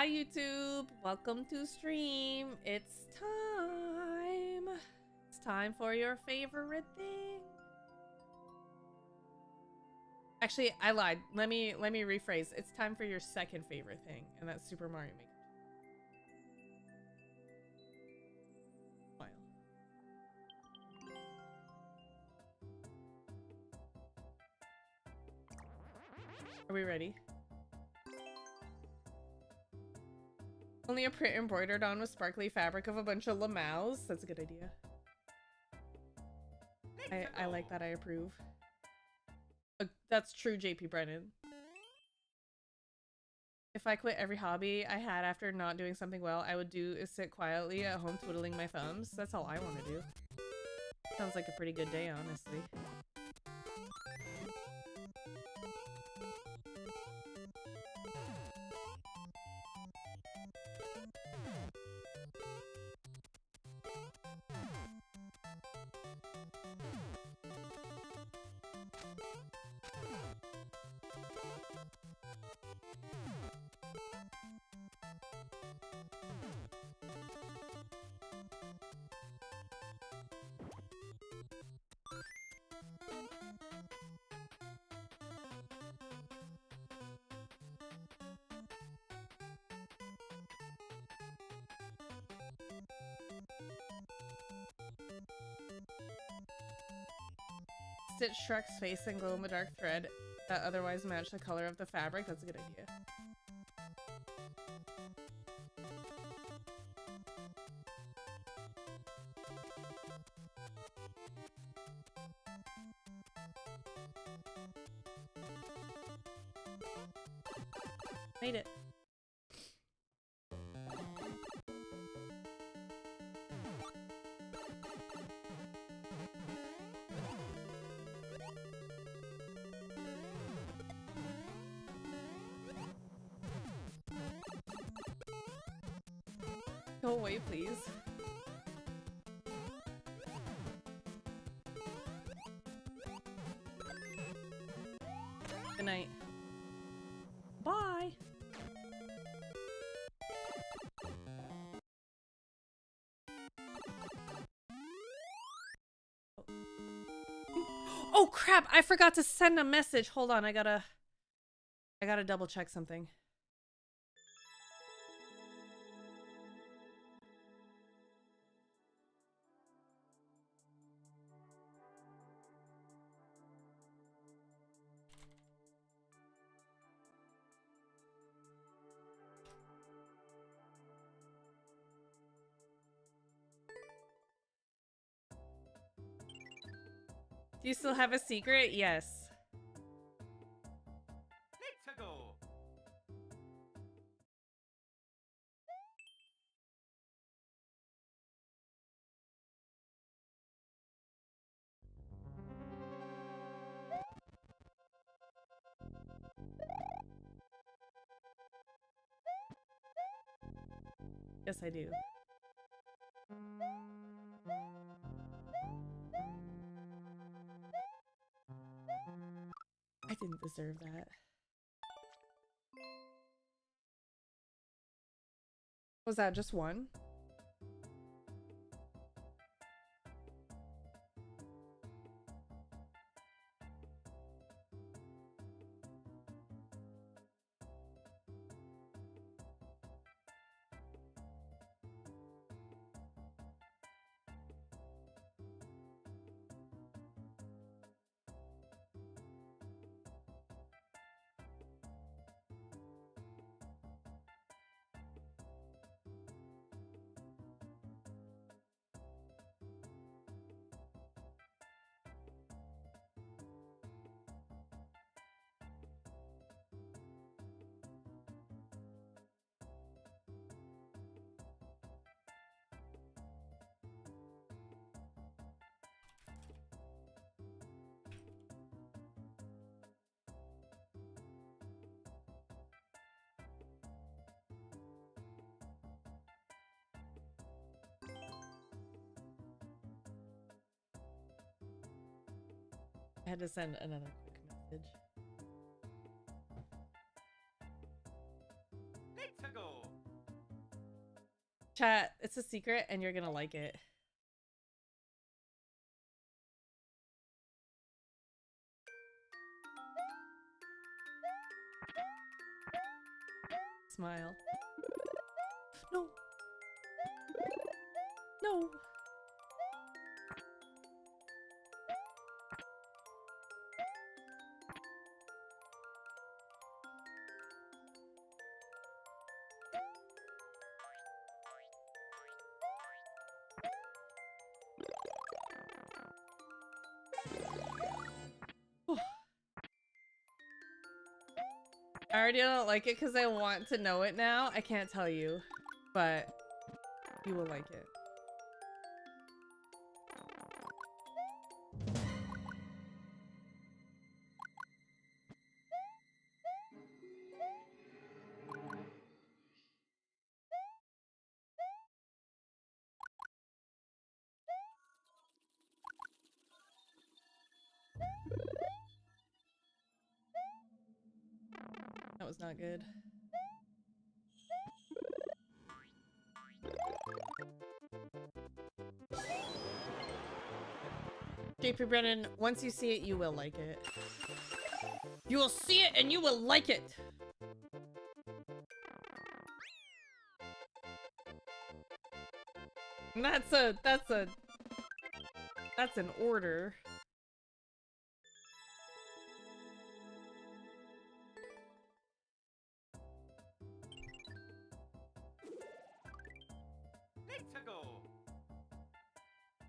Hi YouTube, welcome to stream. It's time. It's time for your favorite thing. Actually, I lied. Let me rephrase. It's time for your second favorite thing, and that's Super Mario Maker. Smile. Are we ready? Only a print embroidered on with sparkly fabric of a bunch of lamels. That's a good idea. I like that. I approve. That's true, JP Brennan. If I quit every hobby I had after not doing something well, I would do is sit quietly at home twiddling my thumbs. That's all I want to do. Sounds like a pretty good day, honestly. Stitch Shrek's face and glow-in-the-dark thread that otherwise match the color of the fabric. That's a good idea. Made it. Go away, please. Good night. Bye. Oh crap, I forgot to send a message. Hold on, I gotta double check something. Do you still have a secret? Yes. Let's go. Yes, I do. I didn't deserve that. Was that just one? I had to send another quick message. Let's go. Chat, it's a secret and you're gonna like it. Smile. No. No. I already don't like it because I want to know it now. I can't tell you, but you will like it. That was not good. JP Brennan, once you see it, you will like it. You will see it and you will like it! And that's an order.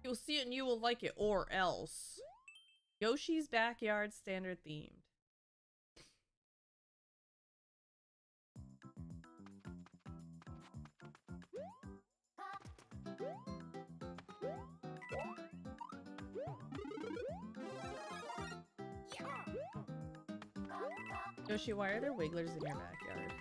You'll see it and you will like it, or else. Yoshi's Backyard standard themed. Yoshi, why are there wigglers in your backyard?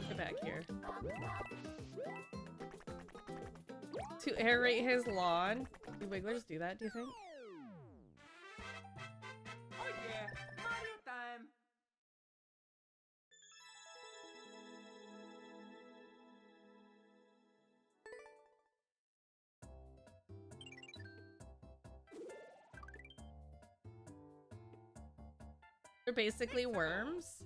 Get back here. To aerate his lawn? Do wigglers do that, do you think? Oh yeah, Mario time! They're basically worms?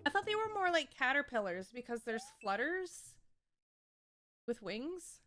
I thought they were more like caterpillars because there's flutters with wings.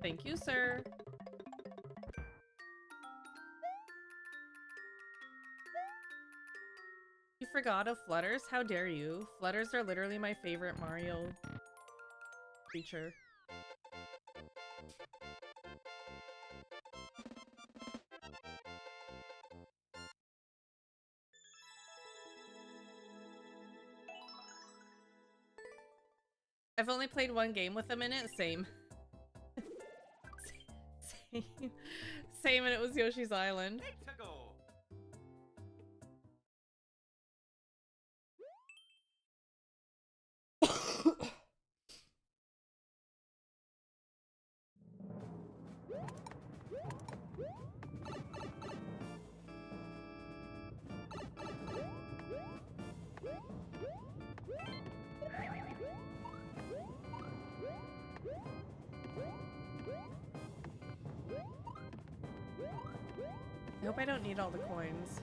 Thank you, sir. You forgot of flutters? How dare you? Flutters are literally my favorite Mario creature. I've only played one game with them in it. Same. Same. Same, and it was Yoshi's Island. hope I don't need all the coins.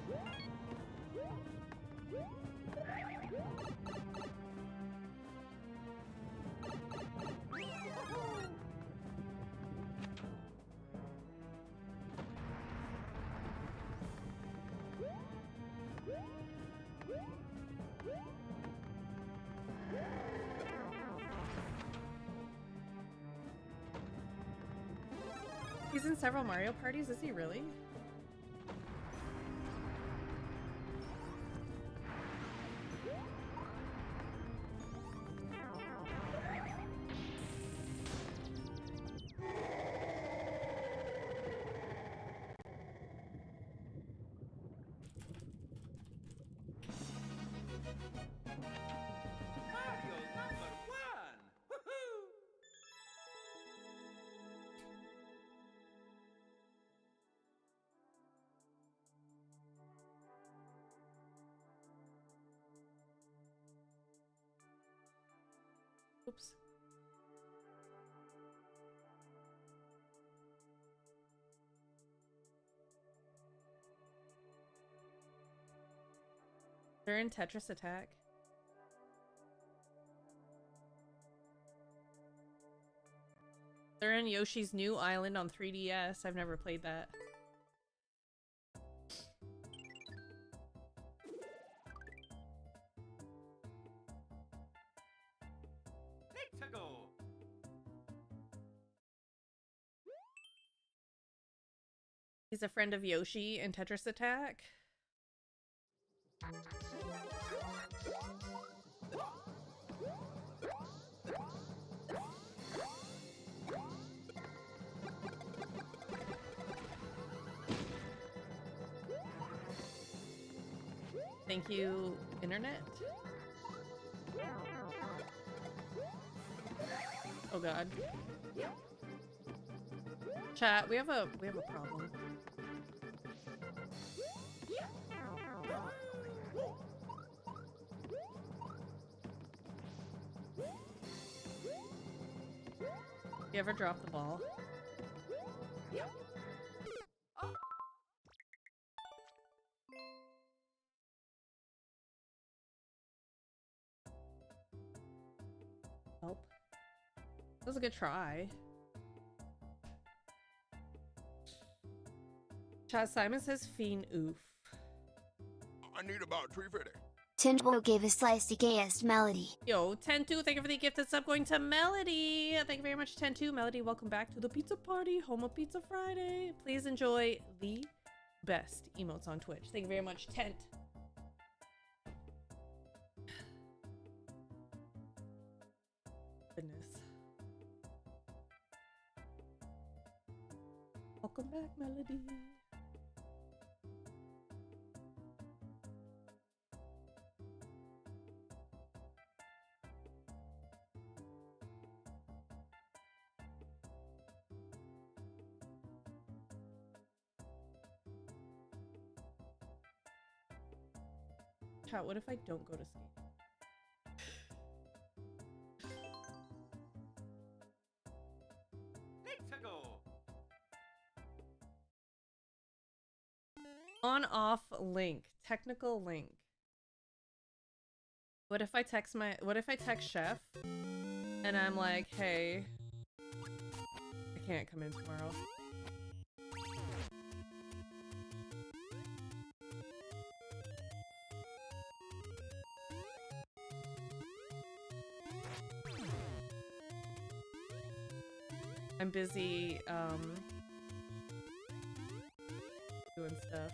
He's in several Mario parties, is he really? Mario number 1! Woohoo! Oops. They're in Tetris Attack. They're in Yoshi's New Island on 3DS. I've never played that. Let's go! He's a friend of Yoshi in Tetris Attack. Thank you, internet. Oh god. Chat, we have a problem. You ever drop the ball? Help. That was a good try. Chad Simon says fiend oof. I need about 350. Tindwo gave a slice to gayest Melody. Yo, 10-2, thank you for the gifted sub going to Melody. Thank you very much, 10-2. Melody, welcome back to the pizza party, home of Pizza Friday. Please enjoy the best emotes on Twitch. Thank you very much, Tent. Goodness. Welcome back, Melody. Chat, what if I don't go to sleep? Let's go! On-off link. Technical link. What if I text Chef and I'm like, hey, I can't come in tomorrow. I'm busy, doing stuff.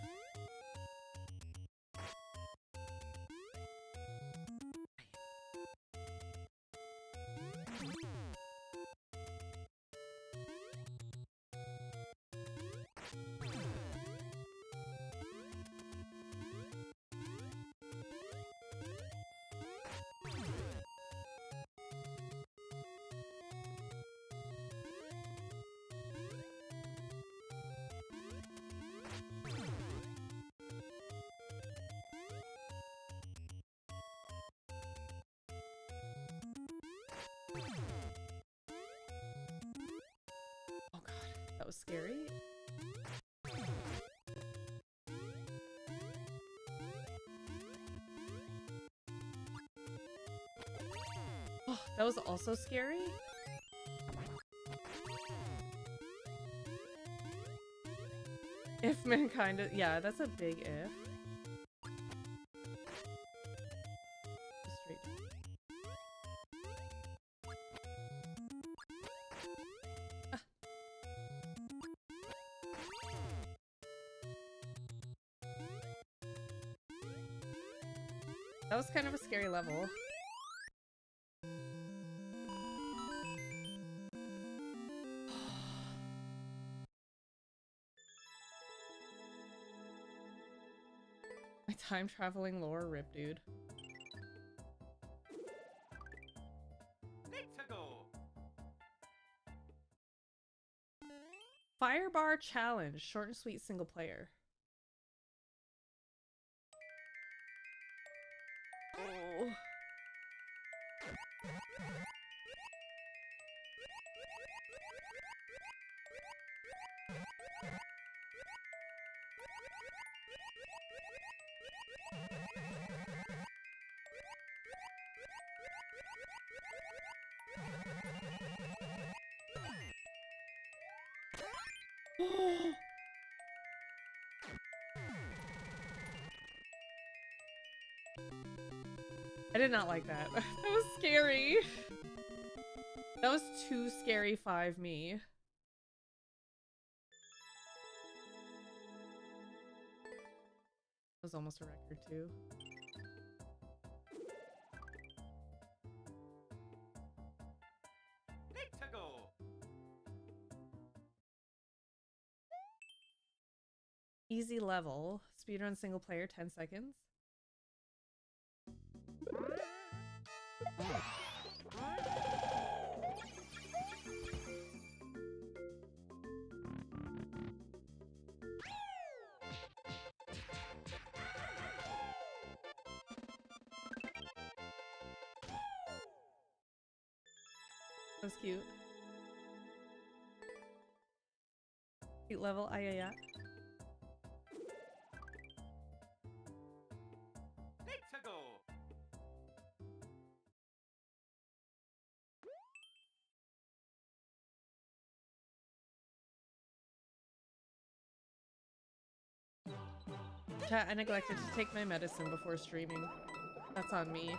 Oh god, that was scary. That was also scary? If mankind is, yeah, that's a big if. Just straight down. Ah. That was kind of a scary level. My time traveling lore rip, dude. Let's go. Fire bar challenge, short and sweet single player. Oh. I did not like that. That was scary. That was too scary 5 me. That was almost a record too. Let's go. Easy level. Speedrun single player 10 seconds. That's cute. Cute level, yeah. Let's go. Chat, I neglected to take my medicine before streaming. That's on me.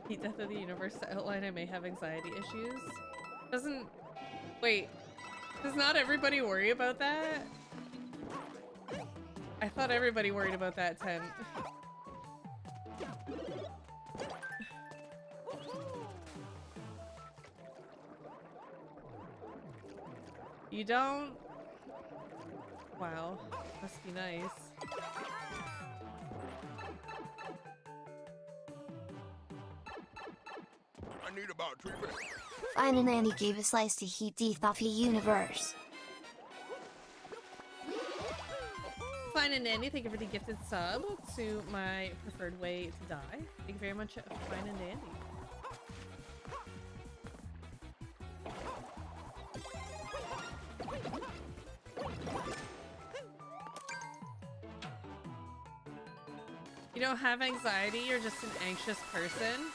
Heat death of the universe to outline I may have anxiety issues. Doesn't... Wait. Does not everybody worry about that? I thought everybody worried about that, 10. You don't? Wow. Must be nice. I need about 3 minutes. Fine and Andy gave a slice to heat death off the universe. Fine and Dandy, thank you for the gifted sub to my preferred way to die. Thank you very much, Fine and Dandy. You don't have anxiety, you're just an anxious person.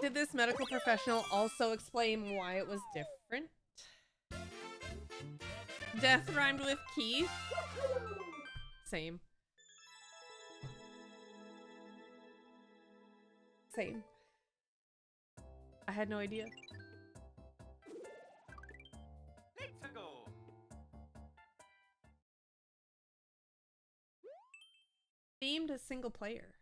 Did this medical professional also explain why it was different? Death rhymed with Keith? Same. Same. I had no idea. Let's go. Themed as single player.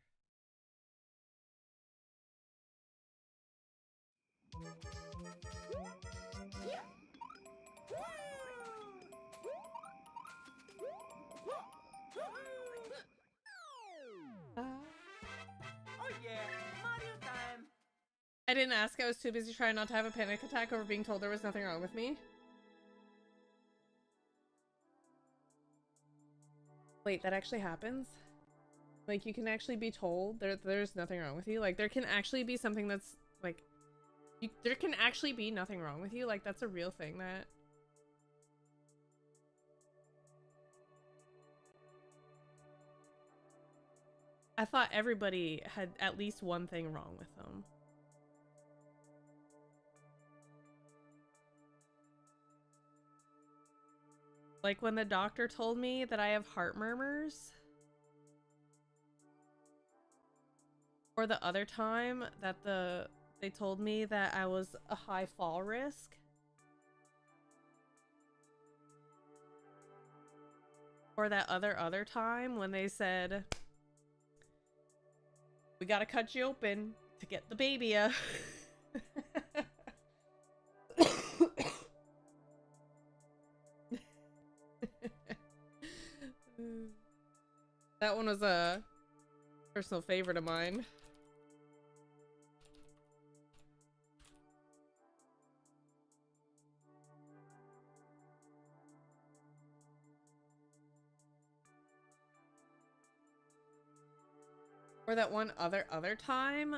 didn't ask. I was too busy trying not to have a panic attack over being told there was nothing wrong with me. Wait, that actually happens? Like, you can actually be told there's nothing wrong with you? Like, there can actually be something that's, like... there can actually be nothing wrong with you? Like, that's a real thing that... I thought everybody had at least one thing wrong with them. Like when the doctor told me that I have heart murmurs. Or the other time that they told me that I was a high fall risk. Or that other time when they said, we gotta cut you open to get the baby. That one was a personal favorite of mine. Or that one other time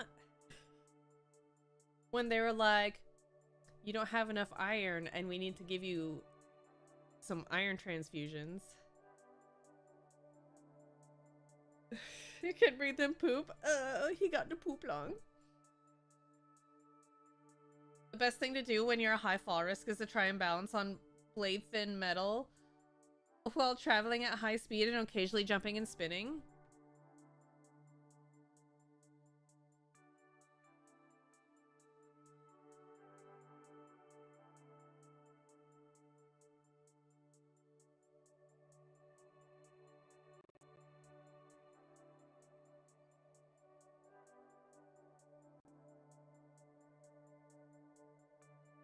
when they were like, you don't have enough iron and we need to give you some iron transfusions. You can't breathe and poop. He got to poop long. The best thing to do when you're a high fall risk is to try and balance on blade thin metal while traveling at high speed and occasionally jumping and spinning.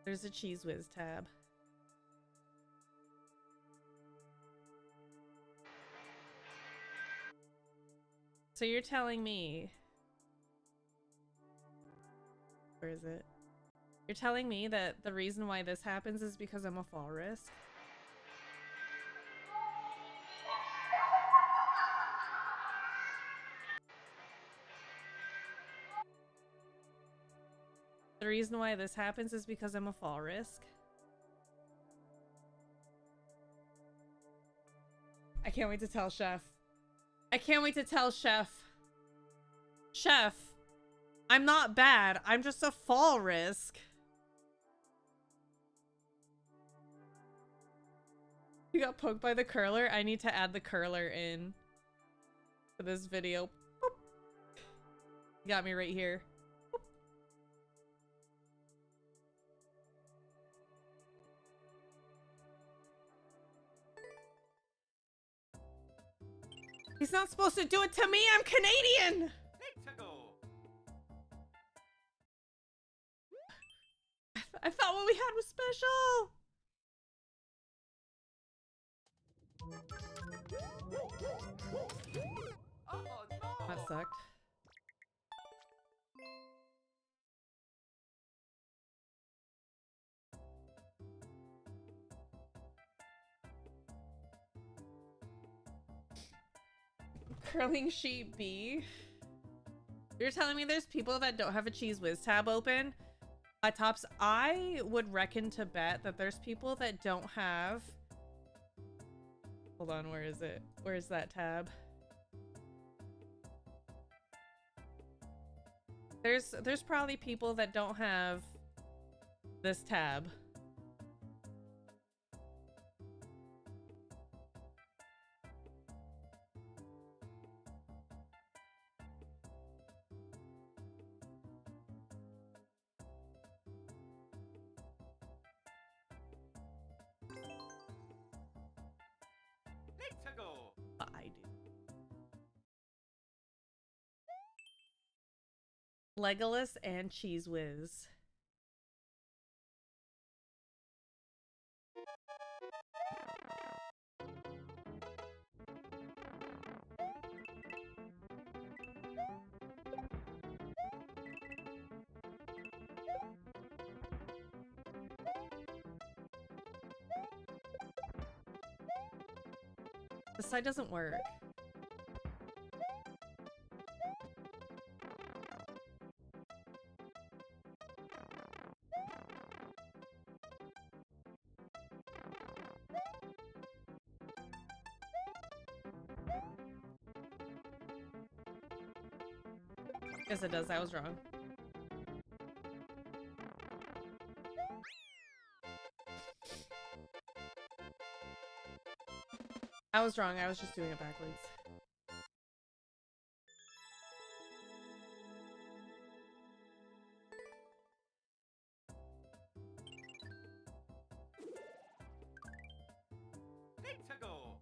There's a Cheese Whiz tab. So you're telling me... Where is it? You're telling me that the reason why this happens is because I'm a fall risk? The reason why this happens is because I'm a fall risk? I can't wait to tell Chef. I can't wait to tell Chef. Chef, I'm not bad. I'm just a fall risk. You got poked by the curler? I need to add the curler in for this video. Boop. You got me right here. Boop. He's not supposed to do it to me. I'm Canadian. Let's go. I thought what we had was special. Oh no. That sucked. Curling sheet B. You're telling me there's people that don't have a Cheese Whiz tab open? Tops, I would reckon to bet that there's people that don't have... Hold on, where is it? Where's that tab? There's probably people that don't have this tab. Let's go. I do. Legolas and Cheese Whiz. This side doesn't work. Yes, it does. I was wrong. I was wrong. I was just doing it backwards. Pizzago.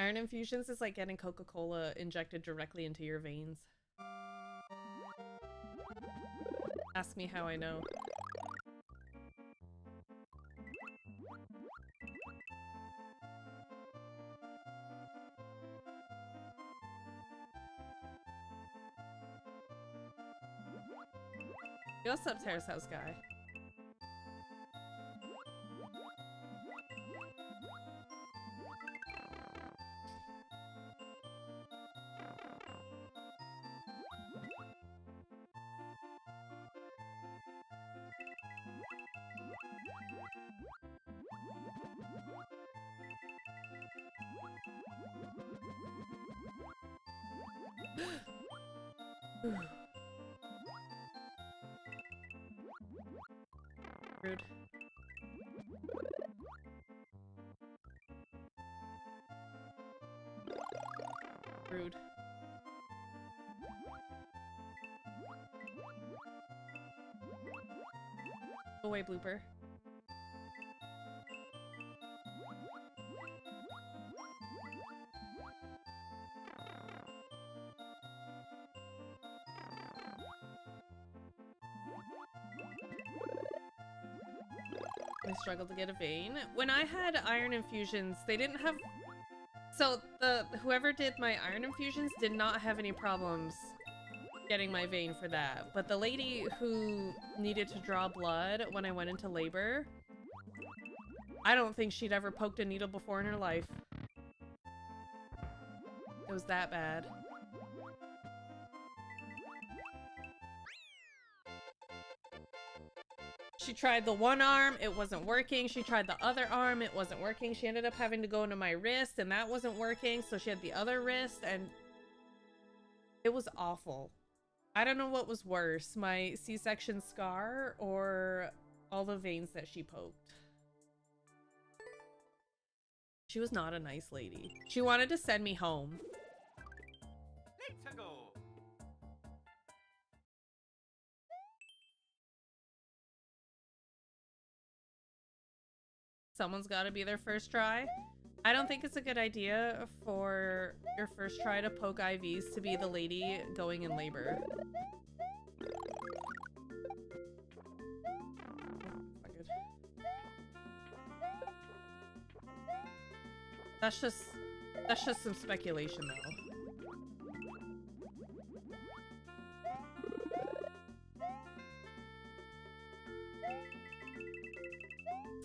Iron infusions is like getting Coca-Cola injected directly into your veins. Ask me how I know. Yo, what's up, Terrace House guy? Rude. Rude. Go away, blooper. I struggled to get a vein. When I had iron infusions, they didn't have... So, whoever did my iron infusions did not have any problems getting my vein for that. But the lady who needed to draw blood when I went into labor, I don't think she'd ever poked a needle before in her life. It was that bad. She tried the one arm, it wasn't working. She tried the other arm, it wasn't working. She ended up having to go into my wrist, and that wasn't working, so she had the other wrist, and it was awful. I don't know what was worse, my C-section scar or all the veins that she poked. She was not a nice lady. She wanted to send me home. Pizzago. Someone's got to be their first try. I don't think it's a good idea for your first try to poke IVs to be the lady going in labor. That's just some speculation though.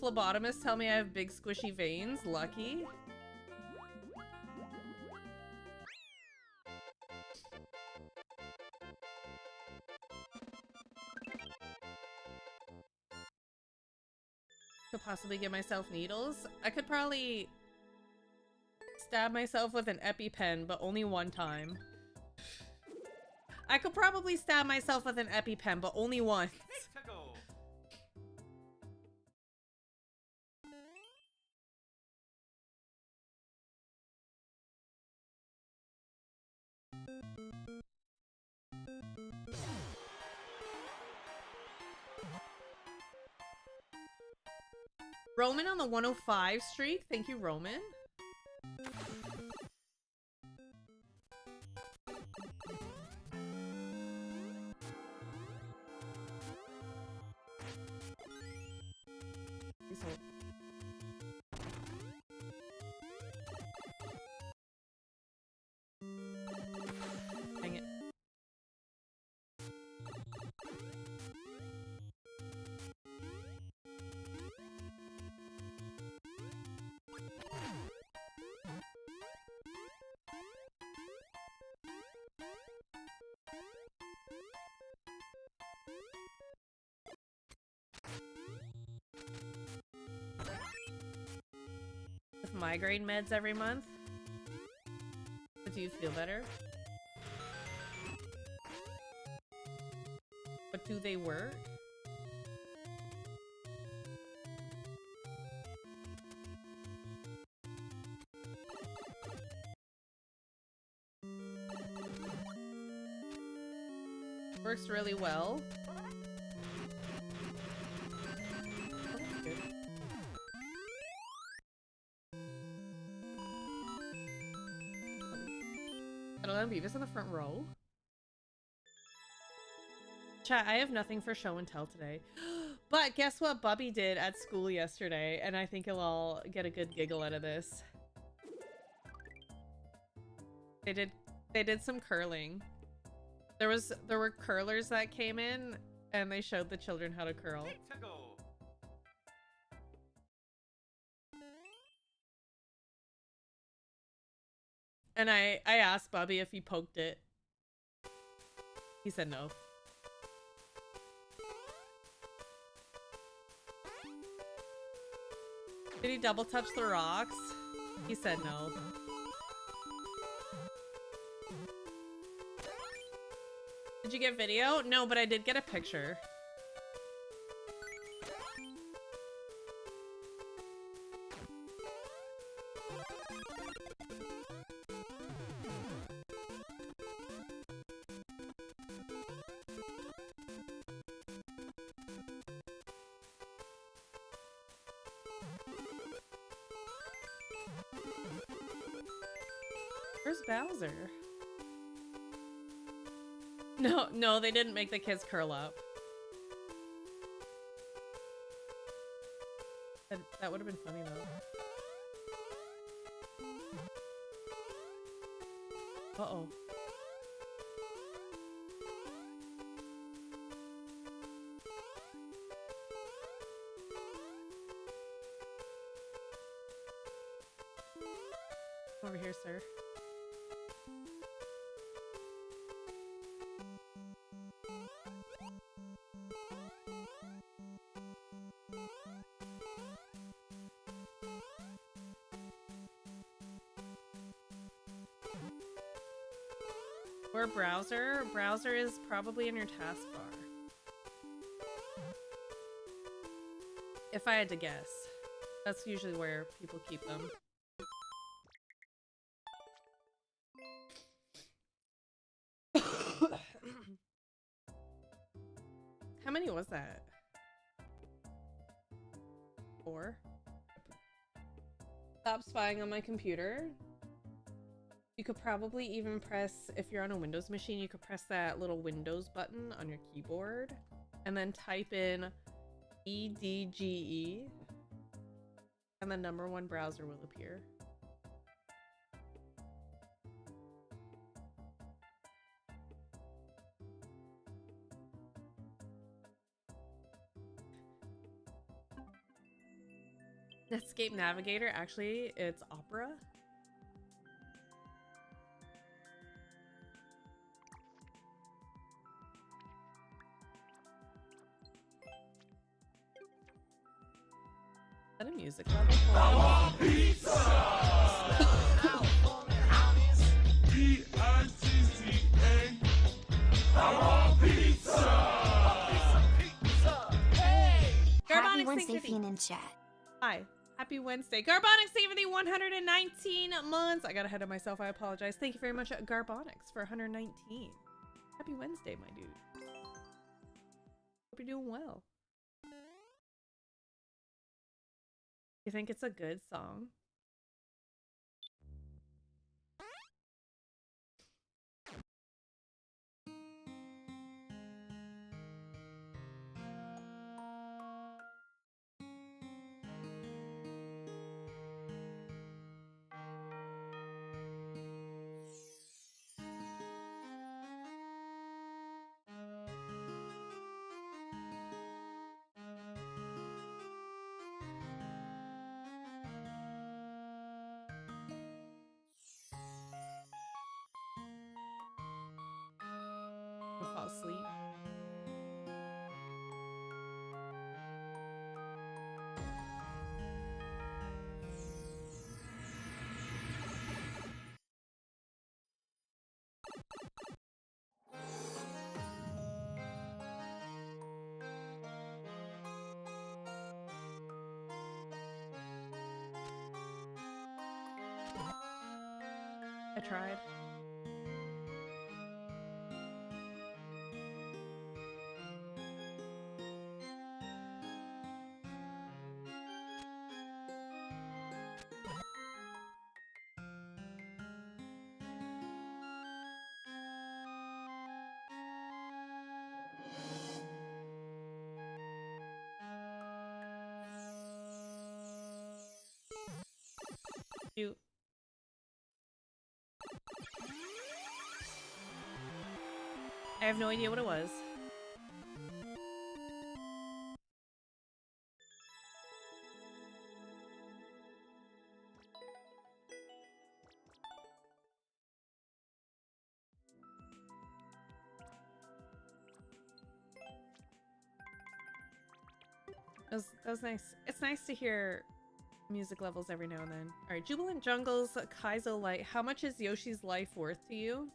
Phlebotomists tell me I have big squishy veins. Lucky. Could possibly give myself needles. I could probably stab myself with an EpiPen, but only one time. I could probably stab myself with an EpiPen, but only once. Pizzago. Roman on the 105 streak. Thank you, Roman. Dang it. migraine meds every month. But do you feel better? But do they work? Works really well. Adeline Beavis in the front row. Chat, I have nothing for show and tell today. But guess what Bubby did at school yesterday? And I think you'll all get a good giggle out of this. They did some curling. There were curlers that came in and they showed the children how to curl. Tickle. And I asked Bobby if he poked it. He said no. Did he double touch the rocks? He said no. Did you get video? No, but I did get a picture. Where's Bowser? No, they didn't make the kids curl up. That would have been funny though. Uh-oh. Over here, sir. Or browser? Browser is probably in your taskbar. If I had to guess. That's usually where people keep them. How many was that? 4? Stop spying on my computer. You could probably even press, if you're on a Windows machine, you could press that little Windows button on your keyboard and then type in EDGE and the #1 browser will appear. Netscape Navigator, actually, it's Opera. Is that a music level? I want pizza! I want pizza! Happy Garbonics, Wednesday, thank you. Fiend in chat. Hi. Happy Wednesday. Garbonics, thank you for the 119 months. I got ahead of myself. I apologize. Thank you very much, Garbonics, for 119. Happy Wednesday, my dude. Hope you're doing well. You think it's a good song? I'll fall asleep. tried. Cute. I have no idea what it was. That was nice. It's nice to hear music levels every now and then. Alright, Jubilant Jungle's Kaizo Light. How much is Yoshi's life worth to you?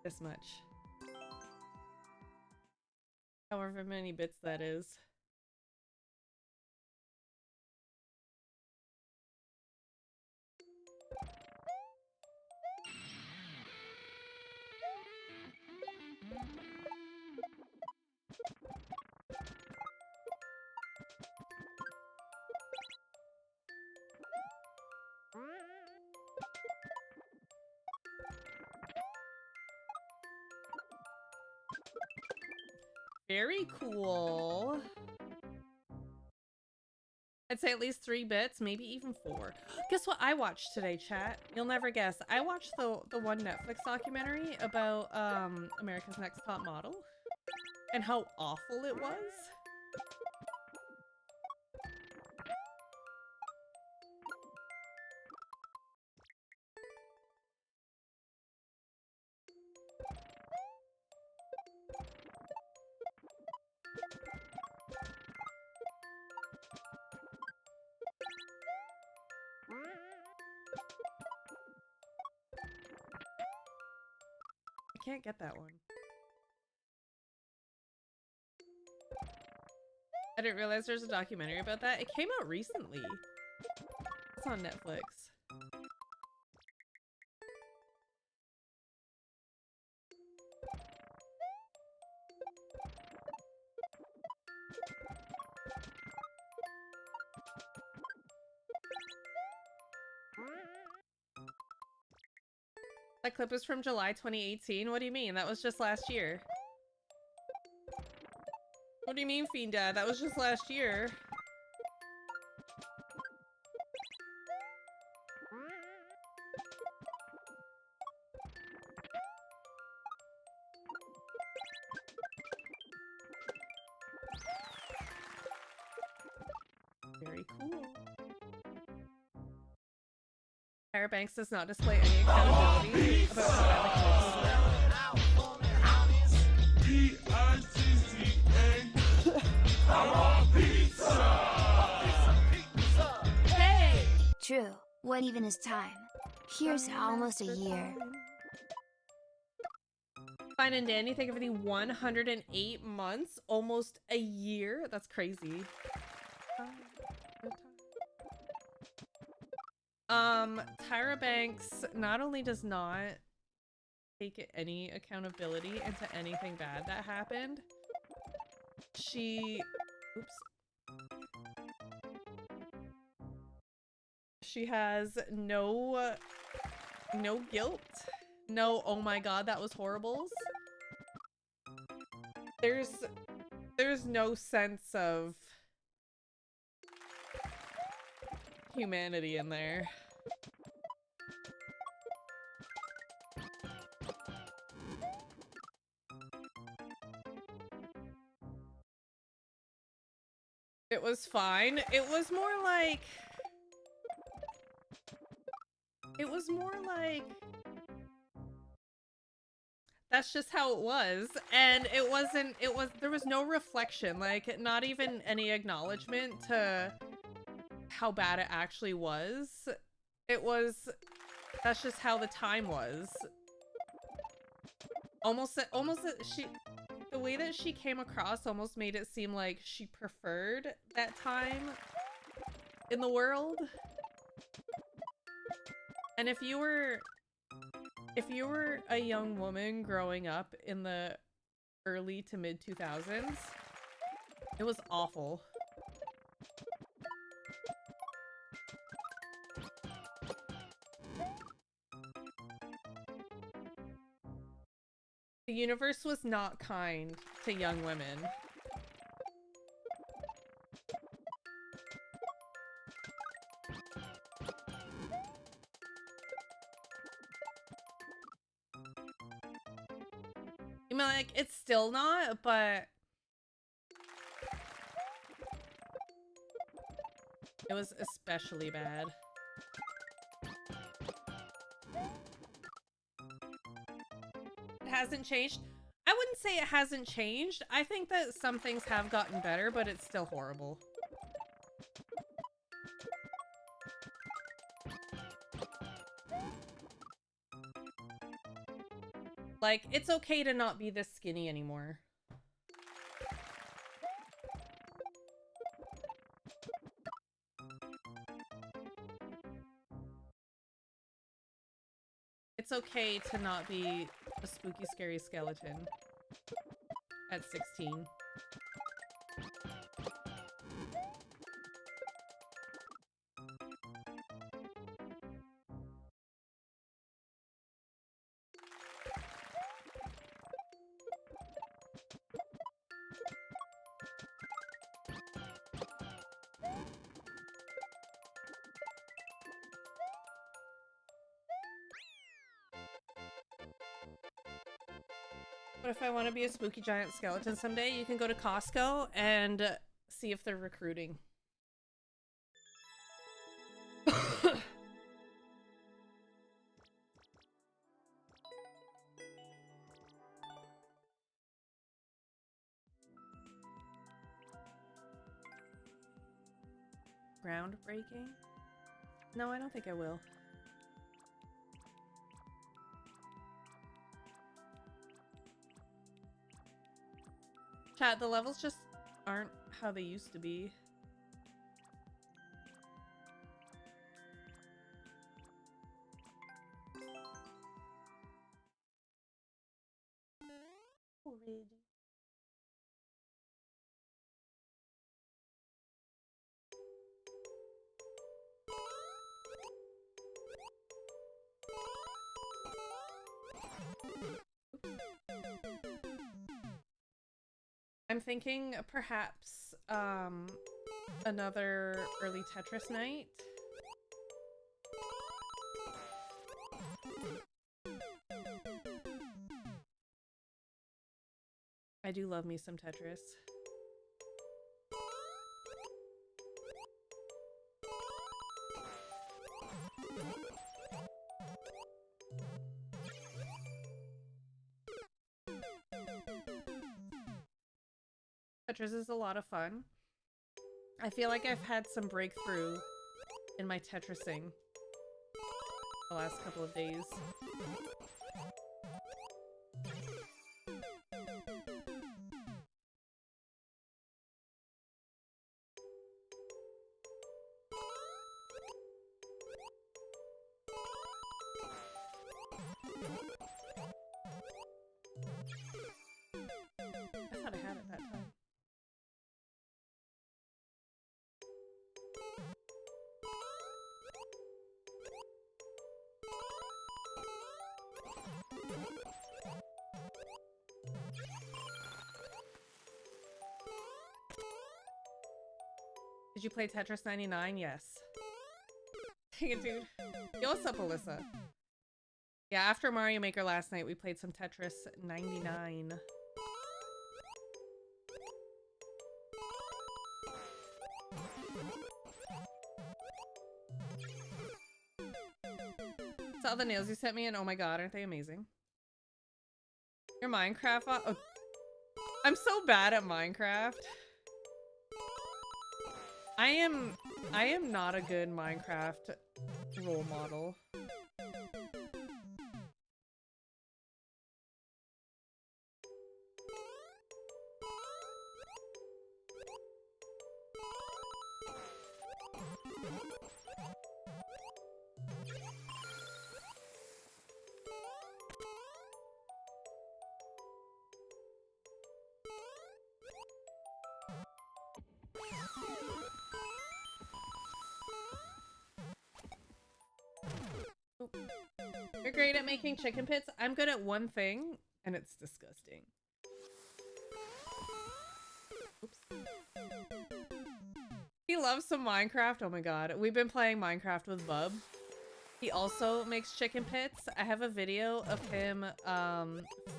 This much. However many bits that is. Very cool. I'd say at least 3 bits, maybe even 4. Guess what I watched today, chat? You'll never guess. I watched the one Netflix documentary about America's Next Top Model and how awful it was. I can't get that one. I didn't realize there's a documentary about that. It came out recently. It's on Netflix. That clip is from July 2018. What do you mean? That was just last year. What do you mean, Fiend Dad? That was just last year. Very cool. Tyra Banks does not display any accountability about how Hey! True. What even is time? Here's almost a year. Fine and dandy, thank you for the 108 months. Almost a year. That's crazy. Tyra Banks not only does not take any accountability into anything bad that happened, she has no guilt, no oh my god that was horrible. There's no sense of humanity in there. It was fine. It was more like that's just how it was, and there was no reflection, like not even any acknowledgement to how bad it actually was. That's just how the time was. Almost the way that she came across almost made it seem like she preferred that time in the world. And if you were a young woman growing up in the early to mid 2000s, it was awful. The universe was not kind to young women. I mean, like, it's still not, but it was especially bad. It hasn't changed. I wouldn't say it hasn't changed. I think that some things have gotten better, but it's still horrible. Like, it's okay to not be this skinny anymore. It's okay to not be a spooky, scary skeleton at 16. But if I want to be a spooky giant skeleton someday, you can go to Costco and see if they're recruiting. Groundbreaking? No, I don't think I will. Chat, the levels just aren't how they used to be. Already. I'm thinking perhaps another early Tetris night. I do love me some Tetris. Tetris is a lot of fun. I feel like I've had some breakthrough in my Tetrising the last couple of days. I thought I had it that time. Did you play Tetris 99? Yes. Dang it, dude. Yo, what's up, Alyssa? Yeah, after Mario Maker last night, we played some Tetris 99. Saw the nails you sent me and oh my god, aren't they amazing? Your Minecraft oh, I'm so bad at Minecraft. I am not a good Minecraft role model. great at making chicken pits. I'm good at one thing, and it's disgusting. Oops. He loves some Minecraft. Oh my god. We've been playing Minecraft with Bub. He also makes chicken pits. I have a video of him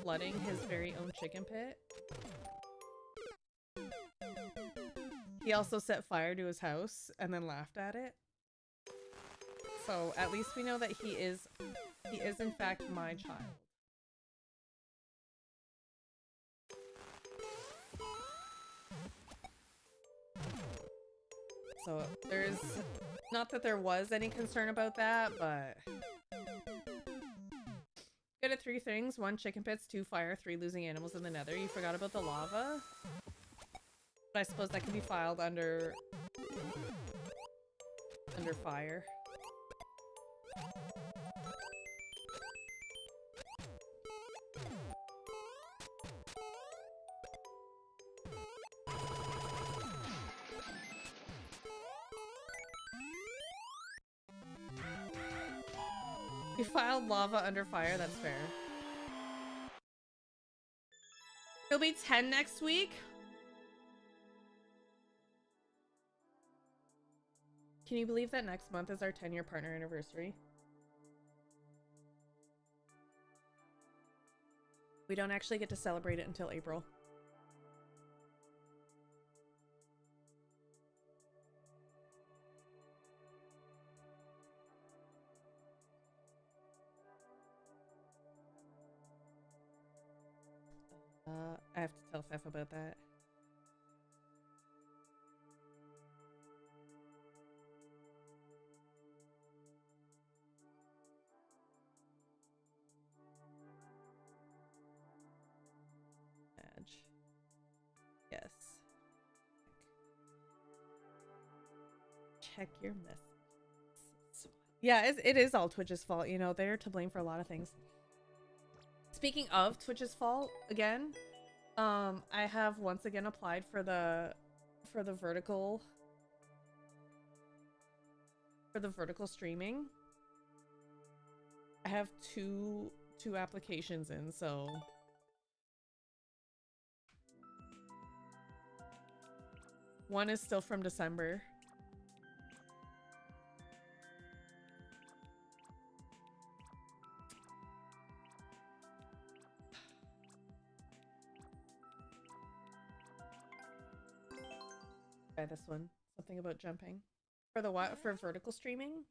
flooding his very own chicken pit. He also set fire to his house and then laughed at it. So at least we know that he is in fact my child. So there's not that there was any concern about that, but good at 3 things: 1, chicken pits; 2, fire; 3, losing animals in the nether. You forgot about the lava, but I suppose that can be filed under fire. You filed lava under fire, that's fair. He'll be 10 next week? Can you believe that next month is our 10-year partner anniversary? We don't actually get to celebrate it until April. I have to tell Fef about that. Badge. Yes. Check your messages. Yeah, it is all Twitch's fault. You know, they're to blame for a lot of things. Speaking of Twitch's fault, again, I have once again applied for the vertical streaming. I have two applications in, so one is still from December. Try this one. Something about jumping. For the what? For vertical streaming?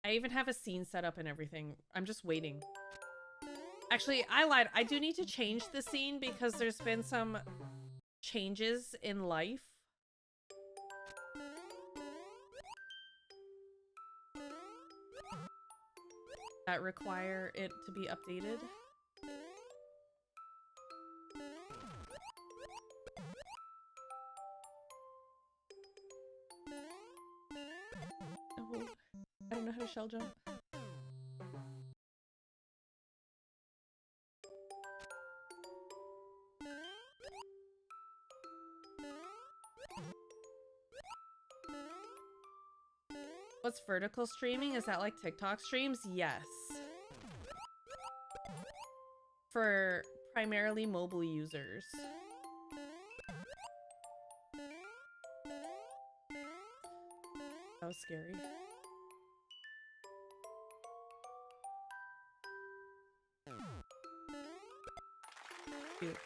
I even have a scene set up and everything. I'm just waiting. Actually, I lied. I do need to change the scene because there's been some changes in life. That require it to be updated. I don't know how to shell jump. What's vertical streaming? Is that like TikTok streams? Yes. For primarily mobile users. That was scary. Cute.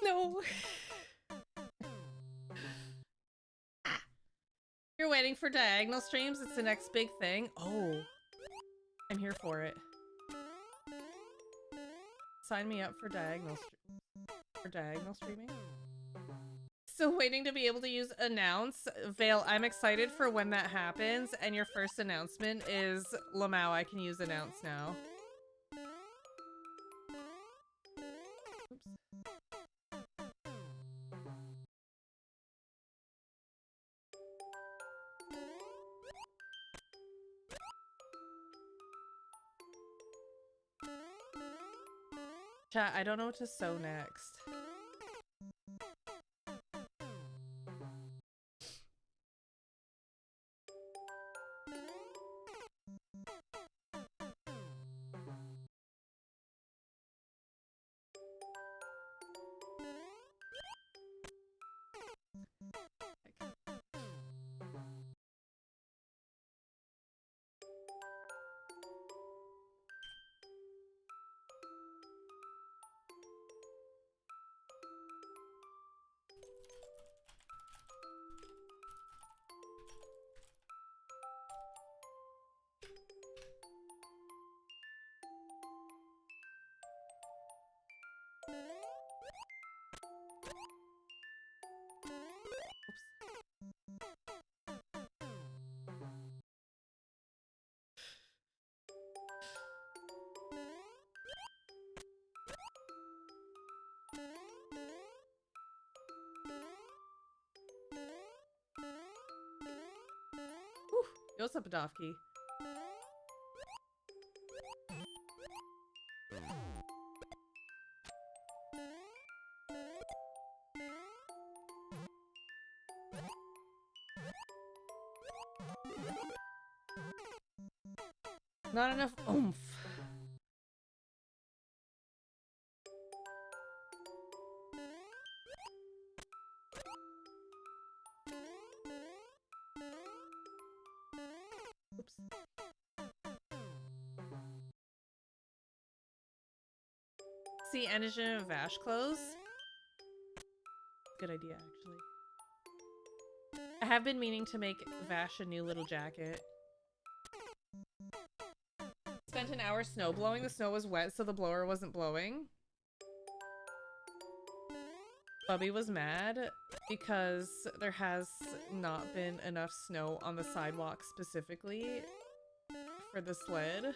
No. You're waiting for diagonal streams? It's the next big thing. Oh, I'm here for it. Sign me up for diagonal streaming. Still waiting to be able to use announce. Vale, I'm excited for when that happens, and your first announcement is Lamau, I can use announce now. Oops. Chat, I don't know what to sew next. Whew. Yo, what's up, Adofki? Not enough oomph. Oops. See, Enogen and Vash clothes. Good idea, actually. I have been meaning to make Vash a new little jacket. Spent an hour snow blowing. The snow was wet, so the blower wasn't blowing. Bubby was mad because there has not been enough snow on the sidewalk specifically for the sled.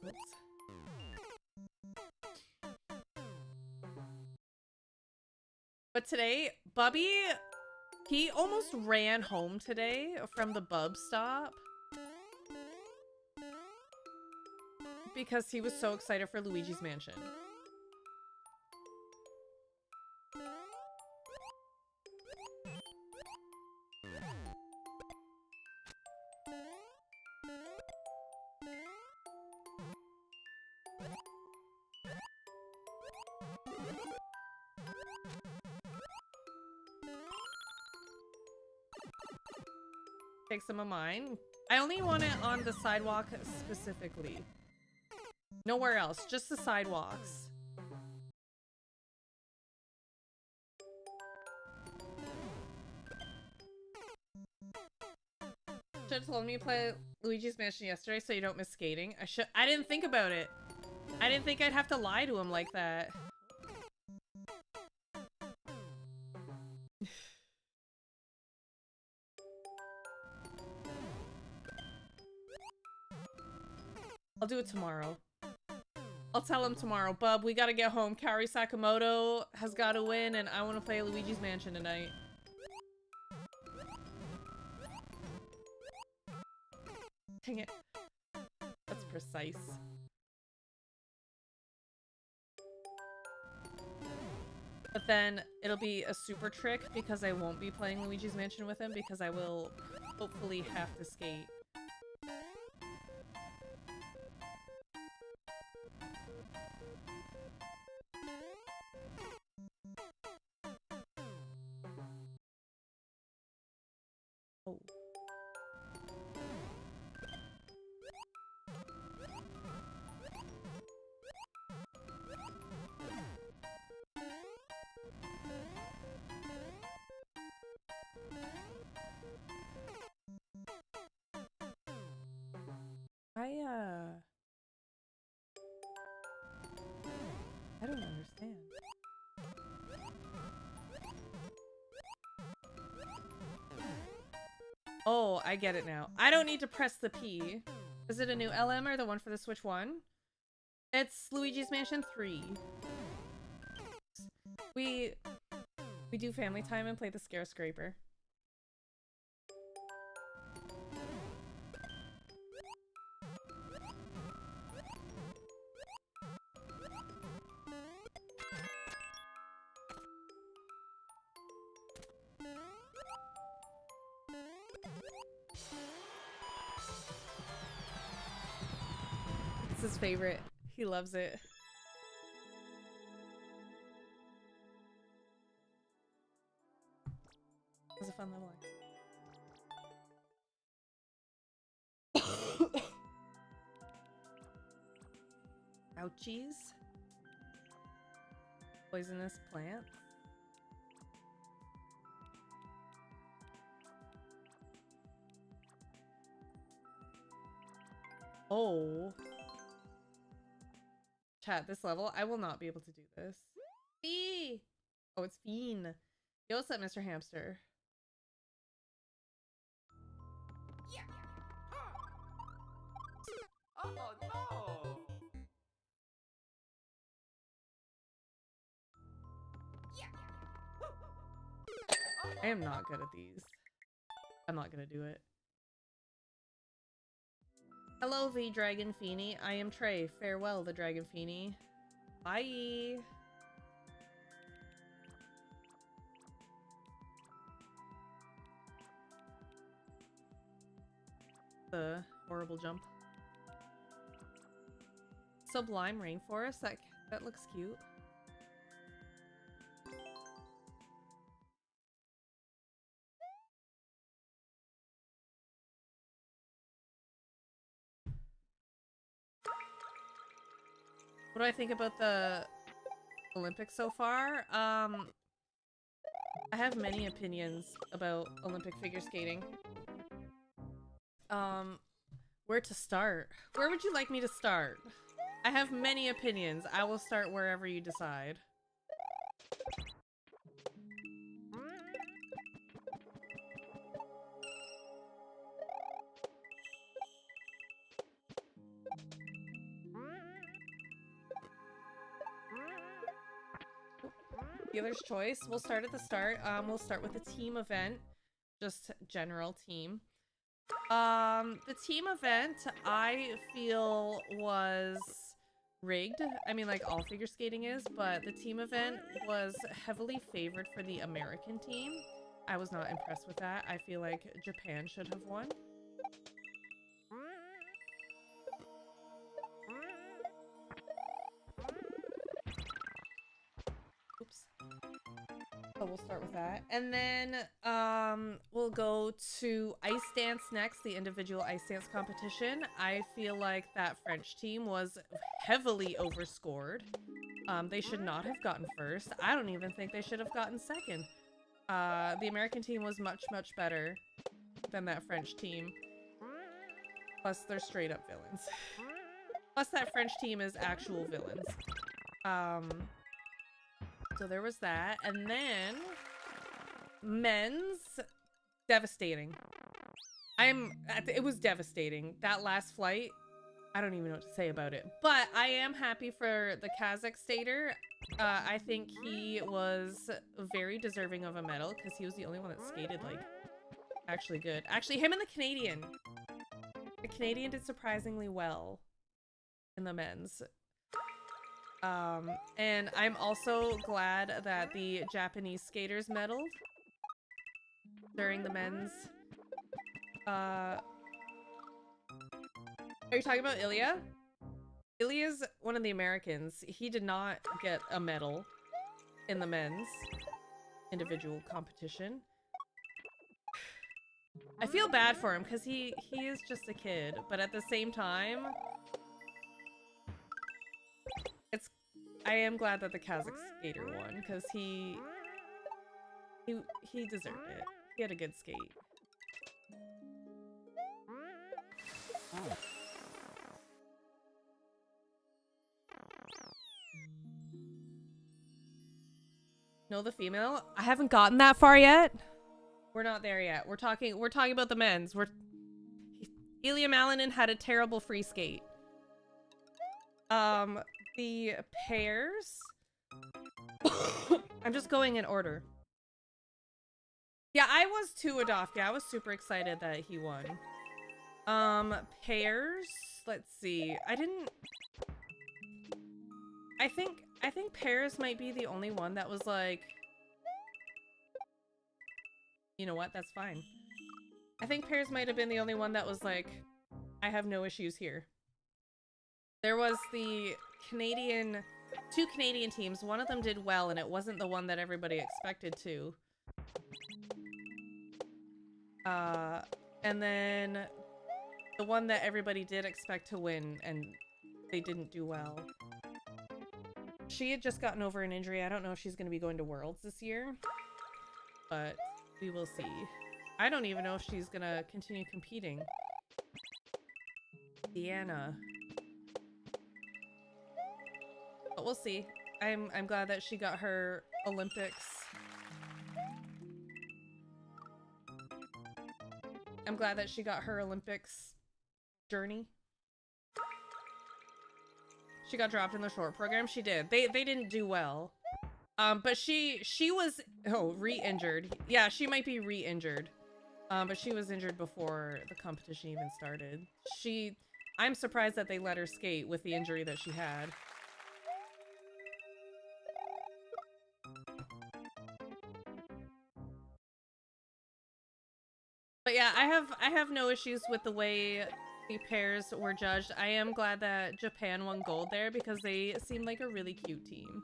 Oops. But today, Bubby, he almost ran home today from the bub stop because he was so excited for Luigi's Mansion. Take some of mine. I only want it on the sidewalk specifically. Nowhere else, just the sidewalks. Should have told me to play Luigi's Mansion yesterday so you don't miss skating. I didn't think about it. I didn't think I'd have to lie to him like that. I'll do it tomorrow. I'll tell him tomorrow. Bub, we gotta get home. Kaori Sakamoto has gotta win, and I want to play Luigi's Mansion tonight. Dang it. That's precise. But then it'll be a super trick because I won't be playing Luigi's Mansion with him because I will hopefully have to skate. Oh. I don't understand. Oh, I get it now. I don't need to press the P. Is it a new LM or the one for the Switch 1? It's Luigi's Mansion 3. We do family time and play the Scare Scraper. It's his favorite. He loves it. It was a fun level. Ouchies. Poisonous plants. Oh. Chat, this level, I will not be able to do this. Fee! Oh, it's Fiend. Yo, what's up, Mr. Hamster? Oh no! I am not good at these. I'm not gonna do it. Hello, the Dragon Feeny. I am Trey. Farewell, the Dragon Feeny. Bye! The horrible jump. Sublime Rainforest? That looks cute. What do I think about the Olympics so far? I have many opinions about Olympic figure skating. Where to start? Where would you like me to start? I have many opinions. I will start wherever you decide. Dealer's choice. We'll start at the start. We'll start with the team event. Just general team. The team event, I feel, was rigged. I mean, like all figure skating is, but the team event was heavily favored for the American team. I was not impressed with that. I feel like Japan should have won. Oops. So we'll start with that. And then we'll go to ice dance next, the individual ice dance competition. I feel like that French team was heavily overscored. They should not have gotten first. I don't even think they should have gotten second. The American team was much, much better than that French team. Plus, they're straight up villains. Plus, that French team is actual villains. So there was that. And then men's, devastating. It was devastating. That last flight, I don't even know what to say about it. But I am happy for the Kazakh skater. I think he was very deserving of a medal because he was the only one that skated, like, actually good. Actually, him and the Canadian. The Canadian did surprisingly well in the men's. And I'm also glad that the Japanese skaters medaled during the men's. Are you talking about Ilya? Ilya's one of the Americans. He did not get a medal in the men's individual competition. I feel bad for him because he is just a kid, but at the same time, I am glad that the Kazakh skater won because he deserved it. He had a good skate. No, the female? I haven't gotten that far yet. We're not there yet. We're talking about the men's. Ilya Malinin had a terrible free skate. The pairs. I'm just going in order. Yeah, I was too, Adofka. I was super excited that he won. Pairs. Let's see. I think pairs might be the only one that was like, you know what? That's fine. I think pairs might have been the only one that was like, I have no issues here. There was the two Canadian teams. One of them did well, and it wasn't the one that everybody expected to. And then the one that everybody did expect to win, and they didn't do well. She had just gotten over an injury. I don't know if she's going to be going to Worlds this year, but we will see. I don't even know if she's going to continue competing. Deanna. But we'll see. I'm glad that she got her Olympics. I'm glad that she got her Olympics journey. She got dropped in the short program. She did. They didn't do well. But she was re-injured. Yeah, she might be re-injured. But she was injured before the competition even started. I'm surprised that they let her skate with the injury that she had. But yeah, I have no issues with the way the pairs were judged. I am glad that Japan won gold there because they seemed like a really cute team.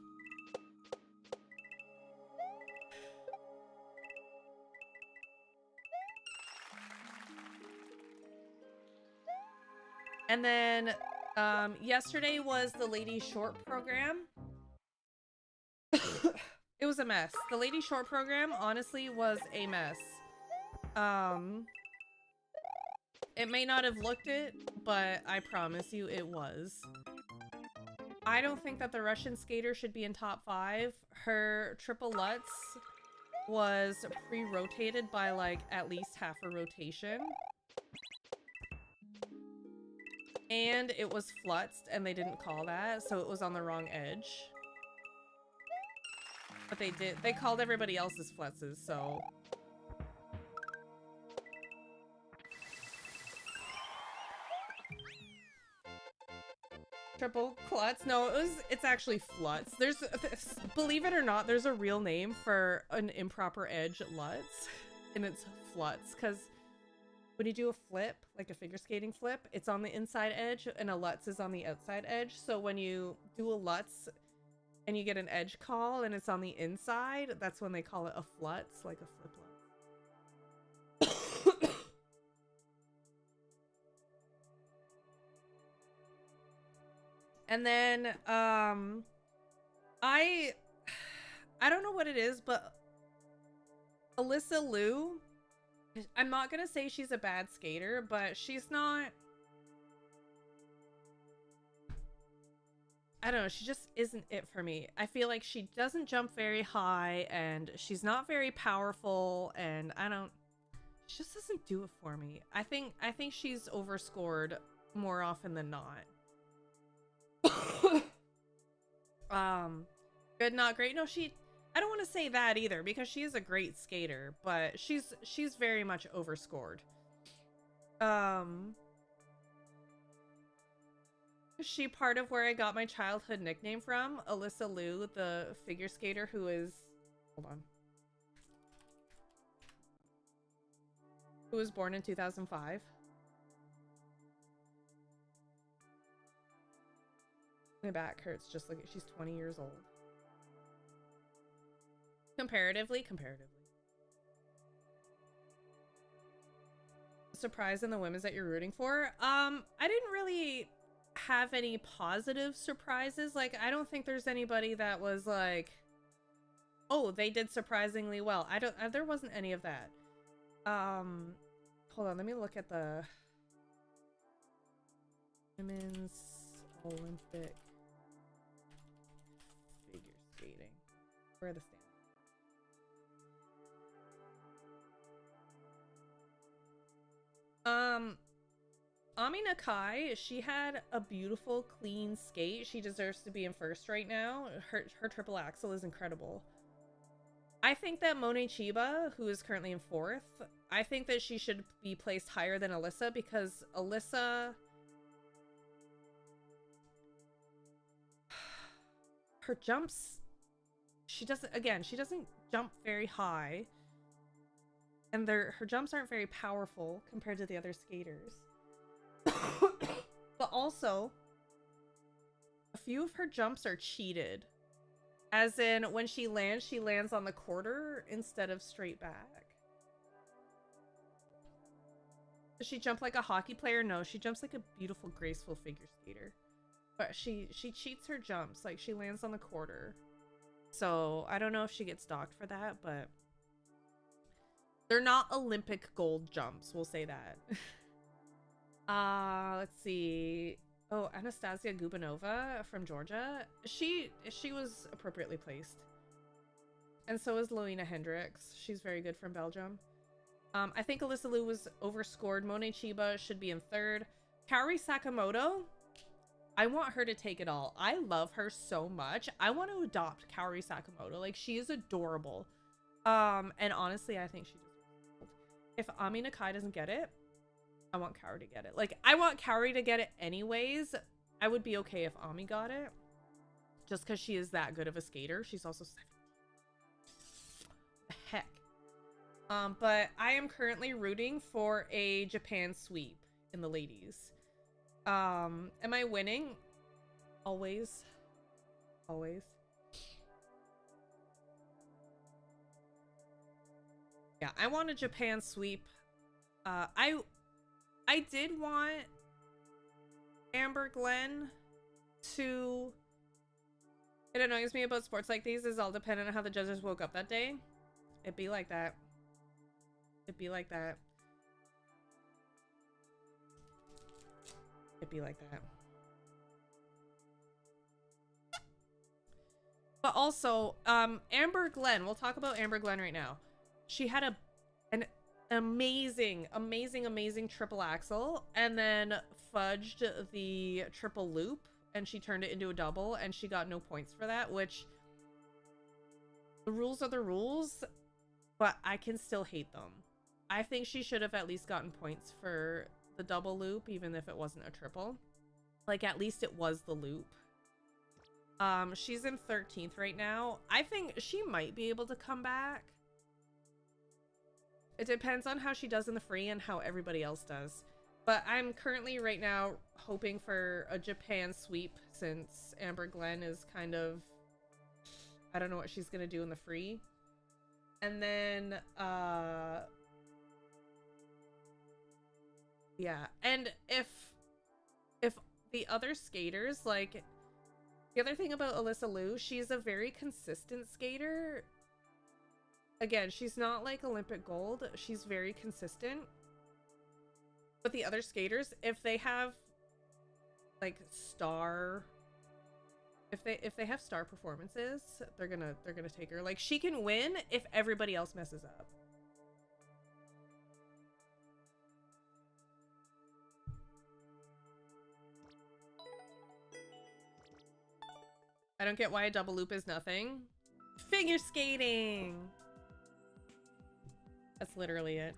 And then yesterday was the ladies short program. It was a mess. The ladies short program honestly was a mess. It may not have looked it, but I promise you it was. I don't think that the Russian skater should be in top 5. Her triple Lutz was pre-rotated by like at least half a rotation. And it was flutzed and they didn't call that, so it was on the wrong edge. But they called everybody else's flutzes, so. Triple klutz? No, it's actually flutz. Believe it or not, there's a real name for an improper edge lutz, and it's flutz, because when you do a flip, like a figure skating flip, it's on the inside edge, and a lutz is on the outside edge. So when you do a lutz, and you get an edge call, and it's on the inside, that's when they call it a flutz, like a flip lutz. And then, I don't know what it is, but Alyssa Liu, I'm not gonna say she's a bad skater, but she's not, I don't know, she just isn't it for me. I feel like she doesn't jump very high, and she's not very powerful, and she just doesn't do it for me. I think she's overscored more often than not. Good, not great. No, I don't want to say that either, because she is a great skater, but she's very much overscored. Is she part of where I got my childhood nickname from? Alyssa Liu, the figure skater who is, hold on, who was born in 2005. My back hurts just like she's 20 years old. Comparatively. Surprise in the women's that you're rooting for? I didn't really have any positive surprises. Like, I don't think there's anybody that was like, oh, they did surprisingly well. There wasn't any of that. Hold on, let me look at the women's Olympic figure skating. Where are the standings? Ami Nakai, she had a beautiful, clean skate. She deserves to be in first right now. Her triple axel is incredible. I think that Monet Chiba, who is currently in 4th, I think that she should be placed higher than Alyssa, because Alyssa, her jumps, she doesn't jump very high, and her jumps aren't very powerful compared to the other skaters. But also, few of her jumps are cheated. As in, when she lands on the quarter instead of straight back. Does she jump like a hockey player? No, she jumps like a beautiful, graceful figure skater. But she cheats her jumps. Like, she lands on the quarter. So, I don't know if she gets docked for that, but... they're not Olympic gold jumps, we'll say that. Let's see. Oh, Anastasia Gubanova from Georgia. She was appropriately placed. And so is Loina Hendricks. She's very good from Belgium. I think Alyssa Liu was overscored. Monet Chiba should be in third. Kaori Sakamoto, I want her to take it all. I love her so much. I want to adopt Kaori Sakamoto. Like, she is adorable. And honestly, I think she deserves it. If Ami Nakai doesn't get it, I want Kaori to get it. Like, I want Kaori to get it anyways. I would be okay if Ami got it. Just because she is that good of a skater. She's also 17. The heck. But I am currently rooting for a Japan sweep in the ladies. Am I winning? Always. Always. Yeah, I want a Japan sweep. I did want Amber Glenn to... It annoys me about sports like these is all dependent on how the judges woke up that day. It'd be like that. It'd be like that. It'd be like that. But also, Amber Glenn, we'll talk about Amber Glenn right now. She had an amazing triple axel and then fudged the triple loop and she turned it into a double and she got no points for that, which the rules are the rules, but I can still hate them. I think she should have at least gotten points for the double loop, even if it wasn't a triple. Like, at least it was the loop. She's in 13th right now. I think she might be able to come back. It depends on how she does in the free and how everybody else does. But I'm currently right now hoping for a Japan sweep since Amber Glenn is kind of... I don't know what she's going to do in the free. And then, yeah, and if the other skaters, like, the other thing about Alyssa Liu, she's a very consistent skater. Again, she's not like Olympic gold. She's very consistent. But the other skaters, if they have like if they have star performances, they're gonna take her. Like, she can win if everybody else messes up. I don't get why a double loop is nothing. Figure skating! That's literally it.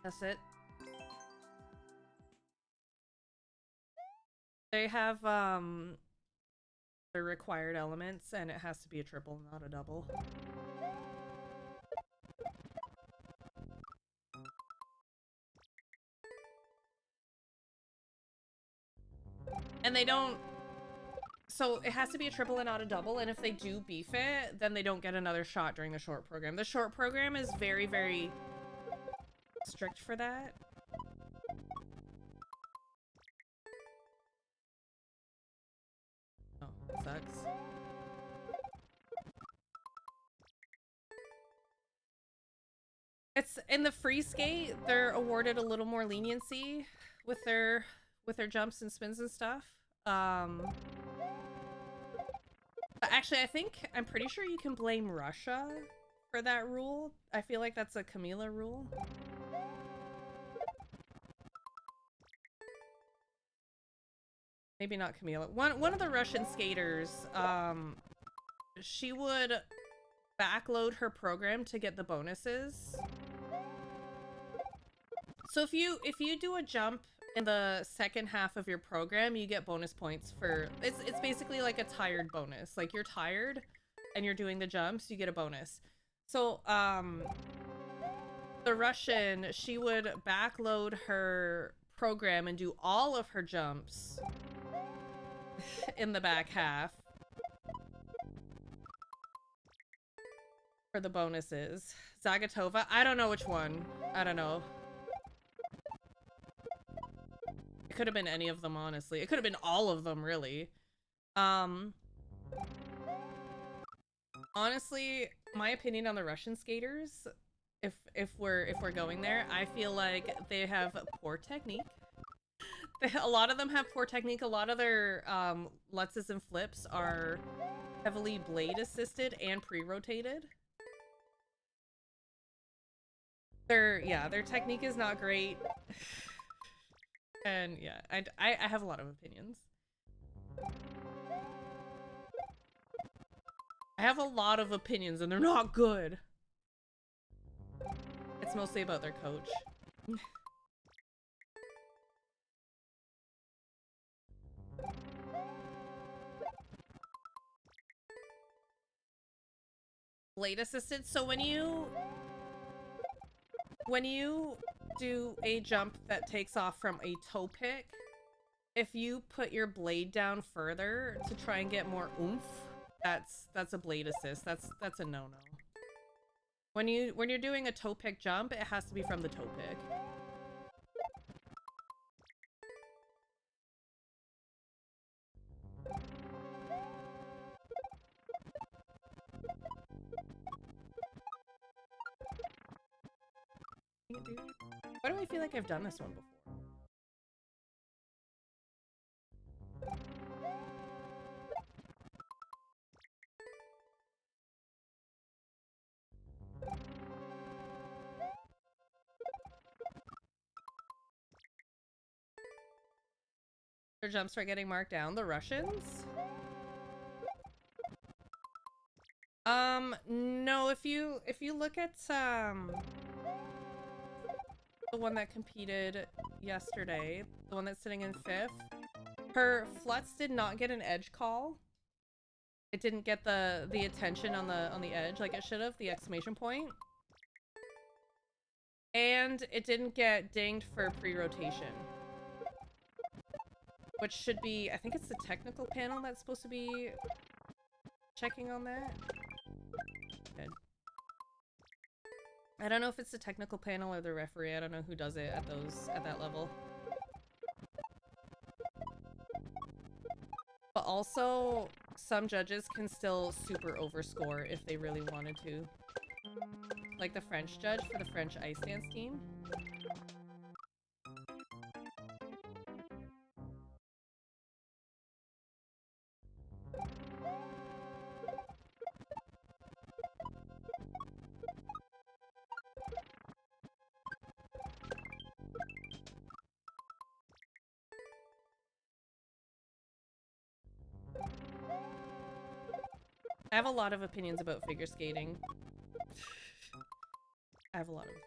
That's it. They have, their required elements, and it has to be a triple, not a double. And they don't... So it has to be a triple and not a double, and if they do beef it, then they don't get another shot during the short program. The short program is very, very strict for that. Oh, that sucks. It's in the free skate, they're awarded a little more leniency with their jumps and spins and stuff. But actually, I'm pretty sure you can blame Russia for that rule. I feel like that's a Camila rule. Maybe not Camila. One of the Russian skaters, she would backload her program to get the bonuses. So if you do a jump in the second half of your program, you get bonus points for... It's basically like a tired bonus. Like, you're tired and you're doing the jumps, you get a bonus. So, the Russian, she would backload her program and do all of her jumps in the back half for the bonuses. Zagatova, I don't know which one. I don't know. It could have been any of them, honestly. It could have been all of them, really. Honestly, my opinion on the Russian skaters, if we're going there, I feel like they have poor technique. A lot of them have poor technique. A lot of their lutzes and flips are heavily blade assisted and pre-rotated. Their technique is not great. And yeah, I have a lot of opinions. I have a lot of opinions and they're not good. It's mostly about their coach. Blade assisted. So when you do a jump that takes off from a toe pick, if you put your blade down further to try and get more oomph, that's a blade assist. That's a no-no. When you're doing a toe pick jump, it has to be from the toe pick. Why do I feel like I've done this one before? Their jumps are getting marked down. The Russians? No, if you look at the one that competed yesterday, the one that's sitting in 5th, her fluts did not get an edge call. It didn't get the attention on the edge like it should have, the exclamation point. And it didn't get dinged for pre-rotation. Which should be, I think it's the technical panel that's supposed to be checking on that. Good. I don't know if it's the technical panel or the referee. I don't know who does it at that level. But also, some judges can still super overscore if they really wanted to. Like the French judge for the French ice dance team. I have a lot of opinions about figure skating. I have a lot of opinions.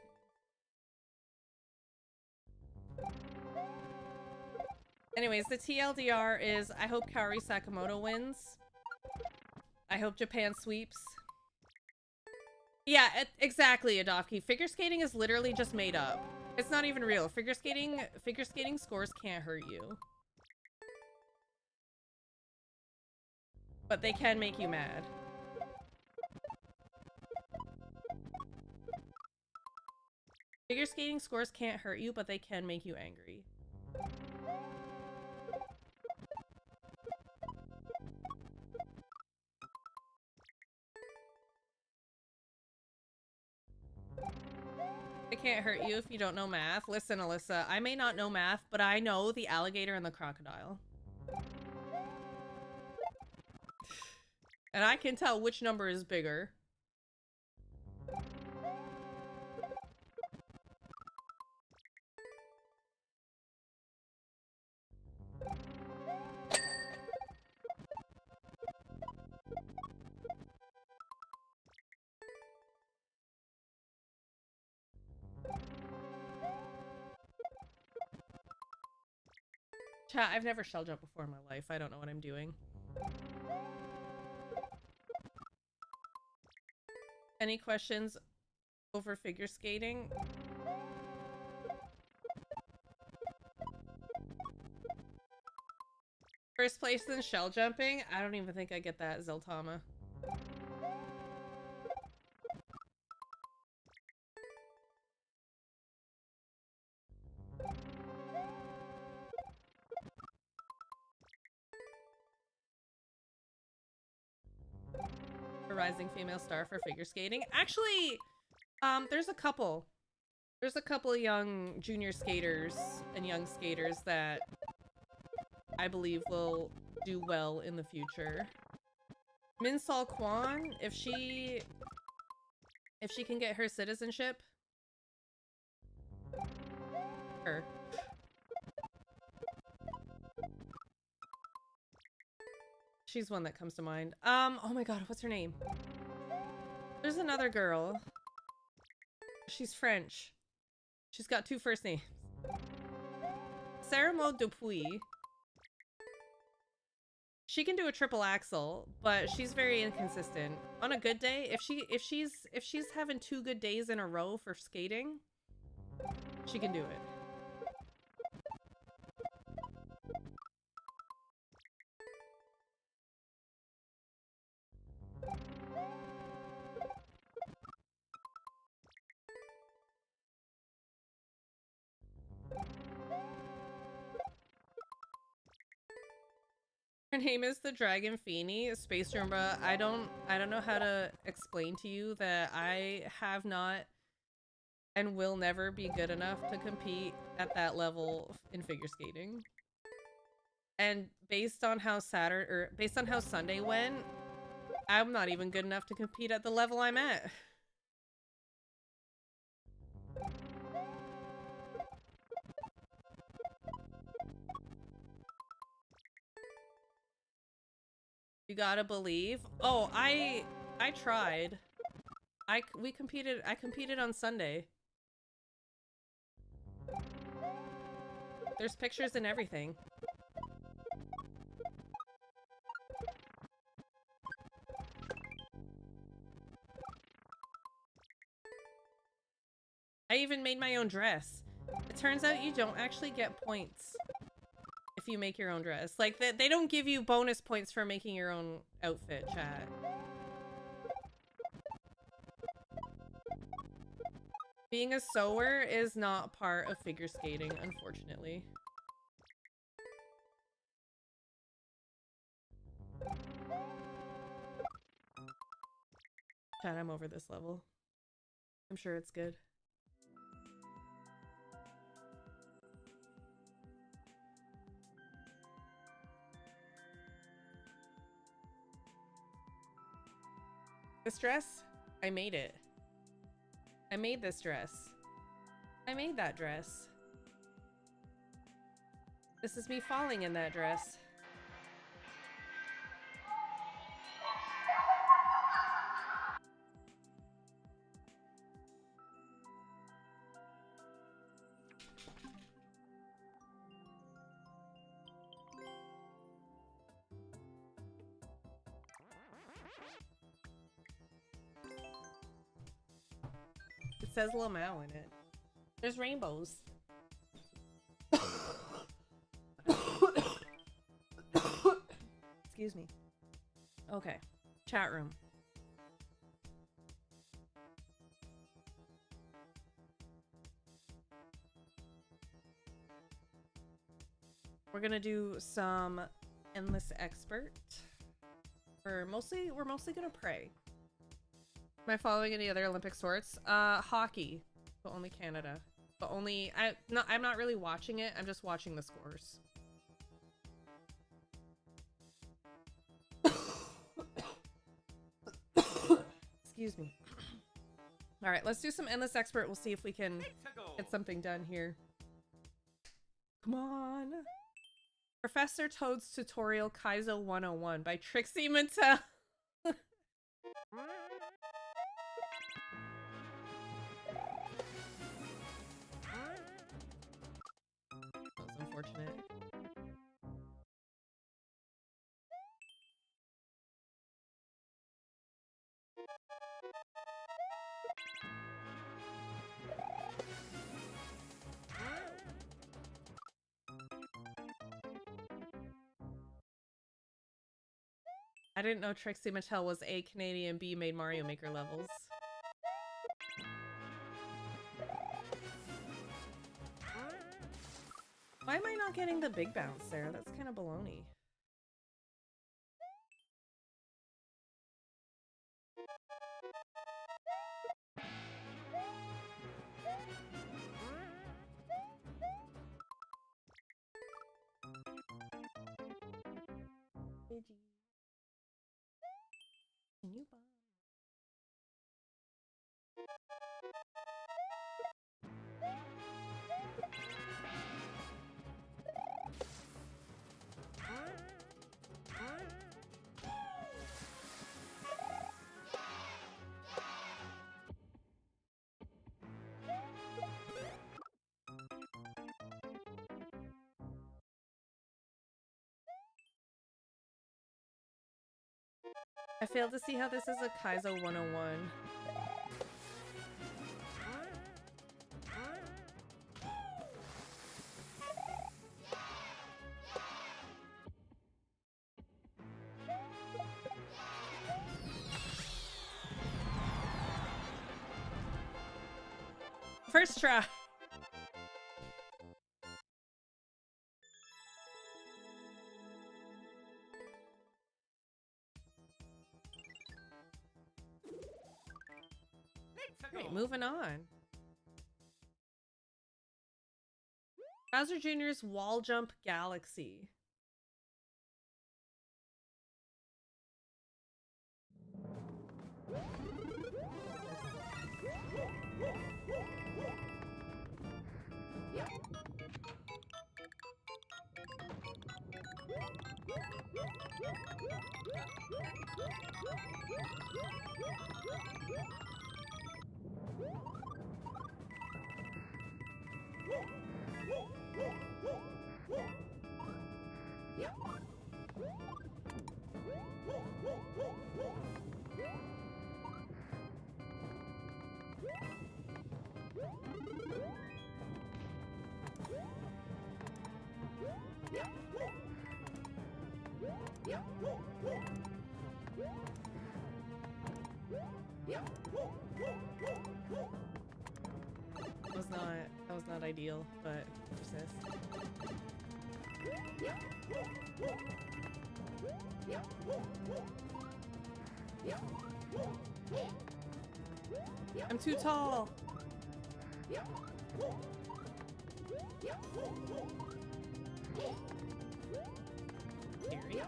Anyways, the TLDR is I hope Kaori Sakamoto wins. I hope Japan sweeps. Yeah, exactly, Adofki. Figure skating is literally just made up. It's not even real. Figure skating scores can't hurt you. But they can make you mad. Figure skating scores can't hurt you, but they can make you angry. It can't hurt you if you don't know math. Listen, Alyssa, I may not know math, but I know the alligator and the crocodile. And I can tell which number is bigger. Chat, I've never shell jumped before in my life. I don't know what I'm doing. Any questions over figure skating? First place in shell jumping? I don't even think I get that, Zeltama. A rising female star for figure skating. Actually, there's a couple. There's a couple young junior skaters and young skaters that I believe will do well in the future. Min Sol Kwan, if she can get her citizenship. Her. She's one that comes to mind. Oh my god, what's her name? There's another girl. She's French. She's got 2 first names. Sarah Maud Dupuis. She can do a triple axel, but she's very inconsistent. On a good day, if she's having 2 good days in a row for skating, she can do it. Her name is the Dragon Feeny, Space Roomba. I don't know how to explain to you that I have not and will never be good enough to compete at that level in figure skating. And based on how Sunday went, I'm not even good enough to compete at the level I'm at. You gotta believe. Oh, I tried. I competed on Sunday. There's pictures and everything. I even made my own dress. It turns out you don't actually get points if you make your own dress. Like, they don't give you bonus points for making your own outfit, chat. Being a sewer is not part of figure skating, unfortunately. Chat, I'm over this level. I'm sure it's good. This dress? I made it. I made this dress. I made that dress. This is me falling in that dress. It says Lamau in it. There's rainbows. Excuse me. Okay. Chat room. We're gonna do some Endless Expert. We're mostly gonna pray. Am I following any other Olympic sports? Hockey, but only Canada. But only I'm not really watching it. I'm just watching the scores. Excuse me. All right, let's do some Endless Expert. We'll see if we can get something done here. Come on. Professor Toad's Tutorial Kaizo 101 by Trixie Mattel. That's unfortunate. I didn't know Trixie Mattel was A, Canadian, B, made Mario Maker levels. Why am I not getting the big bounce there? That's kind of baloney. Can you buy? I failed to see how this is a Kaizo 101. First try. Great, moving on. Bowser Jr.'s Wall Jump Galaxy. That was not ideal, but persist. I'm too tall. Scary.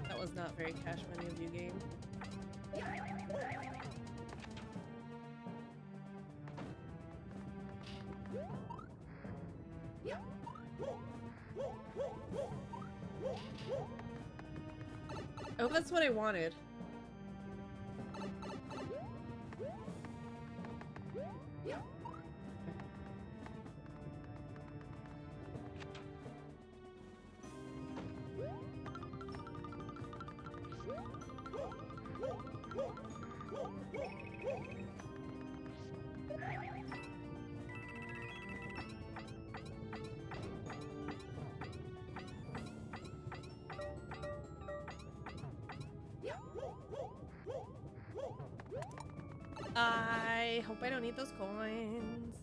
That was not very cash money of you, game. Oh, that's what I wanted. I hope I don't need those coins.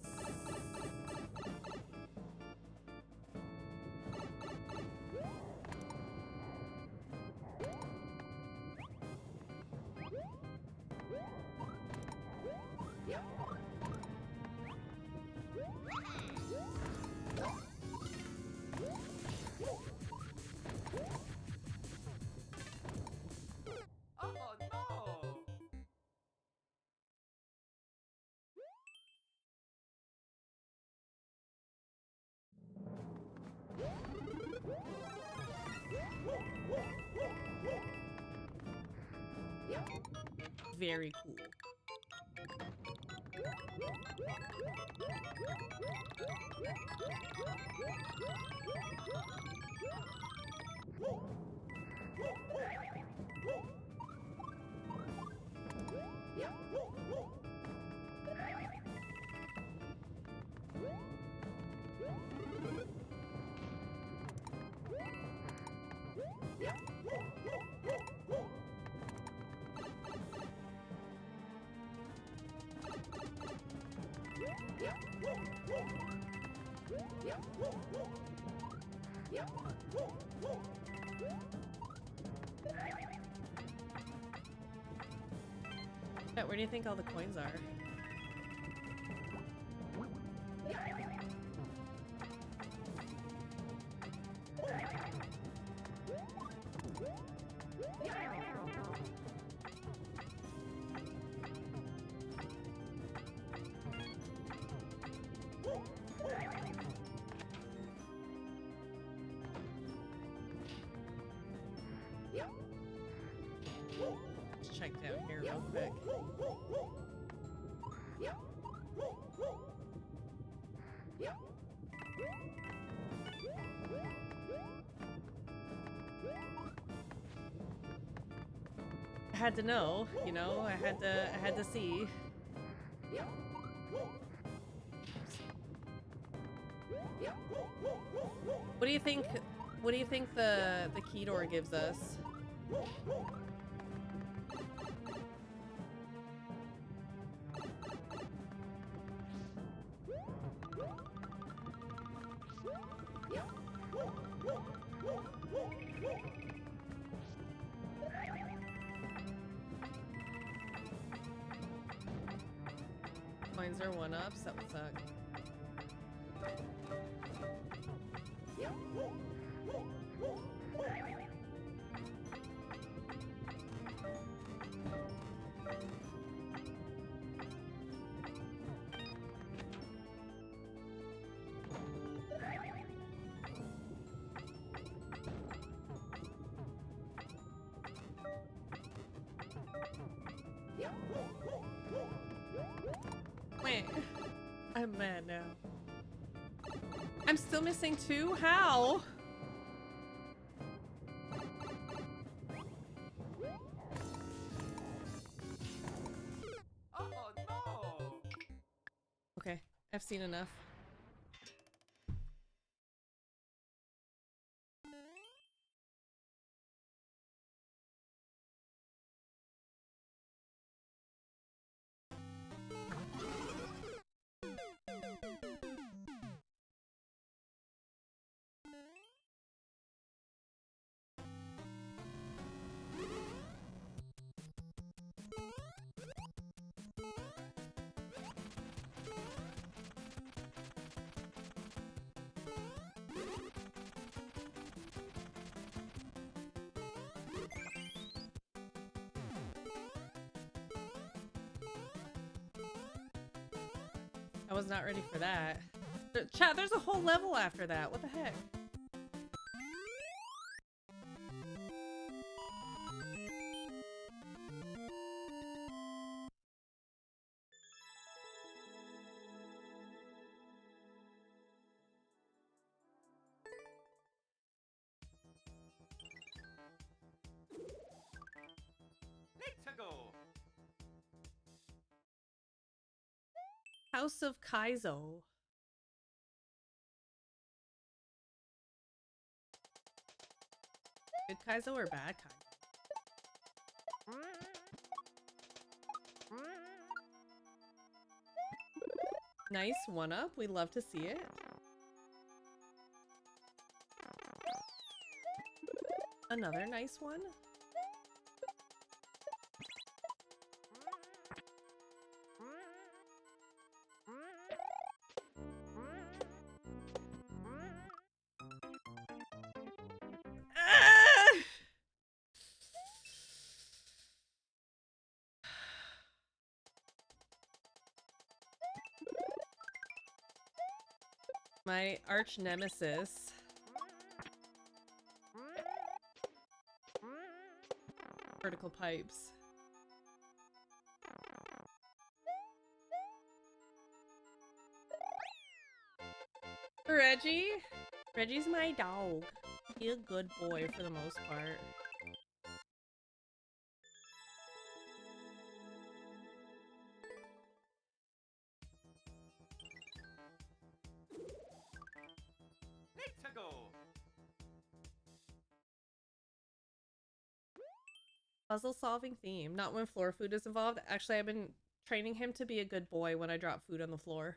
very cool. Where do you think all the coins are? Let's check down here real quick. I had to know, you know, I had to see. What do you think? What do you think the key door gives us? Coins are one-ups, that would suck. Wait, I'm mad now. I'm still missing two? How? Oh no! Okay, I've seen enough. I was not ready for that. Chat, there's a whole level after that. What the heck? Let's go! House of Kaizo. Good Kaizo or bad Kaizo? Nice one up. We love to see it. Another nice one. Ah! My arch nemesis. Vertical pipes. Reggie? Reggie's my dog. He's a good boy for the most part. Let's go. Puzzle solving theme. Not when floor food is involved. Actually, I've been training him to be a good boy when I drop food on the floor.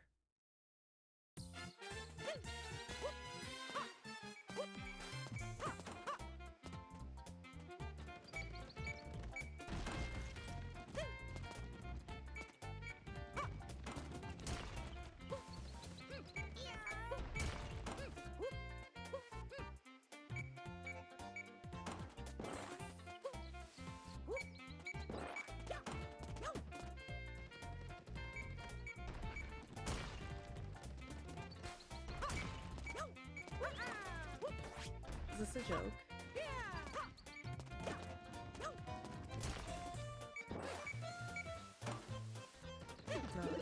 Is this a joke? No.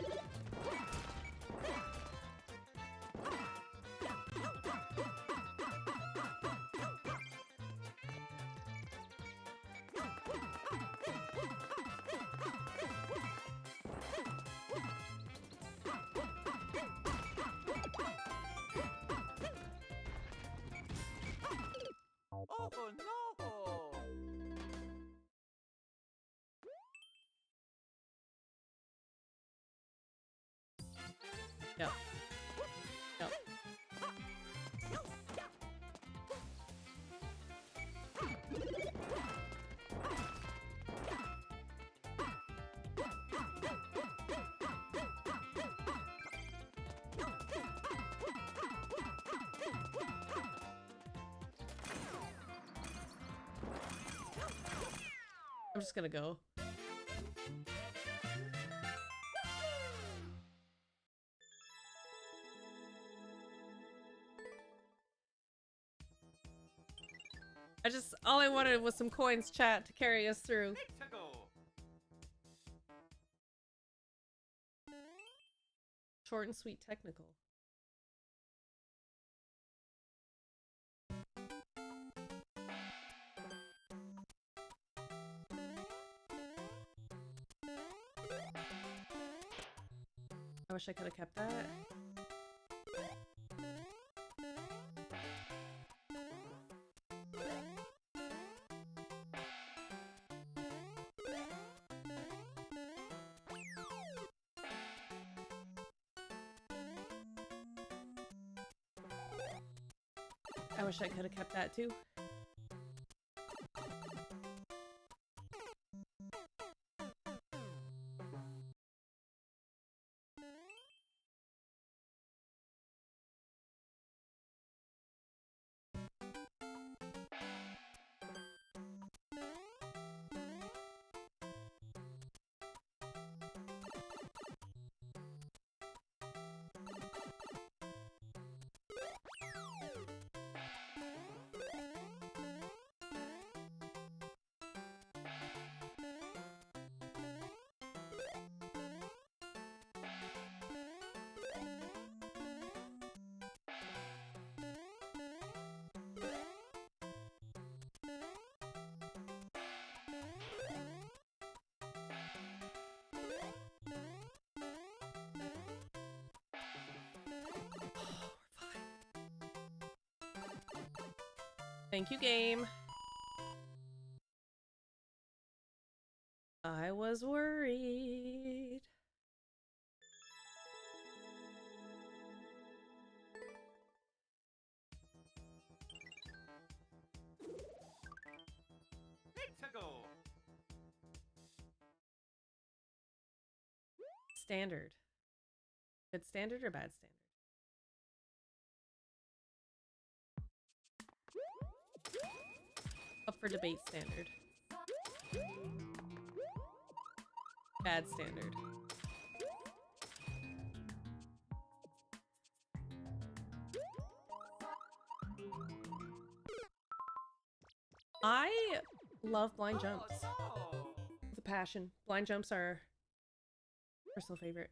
Oh no! Yep. Yep. I'm just gonna go. All I wanted was some coins, chat, to carry us through. Let's go. Short and sweet technical. I wish I could have kept that. I wish I could have kept that too. Thank you, game. I was worried. Let's go. Standard. Good standard or bad standard? Up for debate, standard. Bad standard. I love blind jumps. Oh no! With a passion. Blind jumps are personal favorite.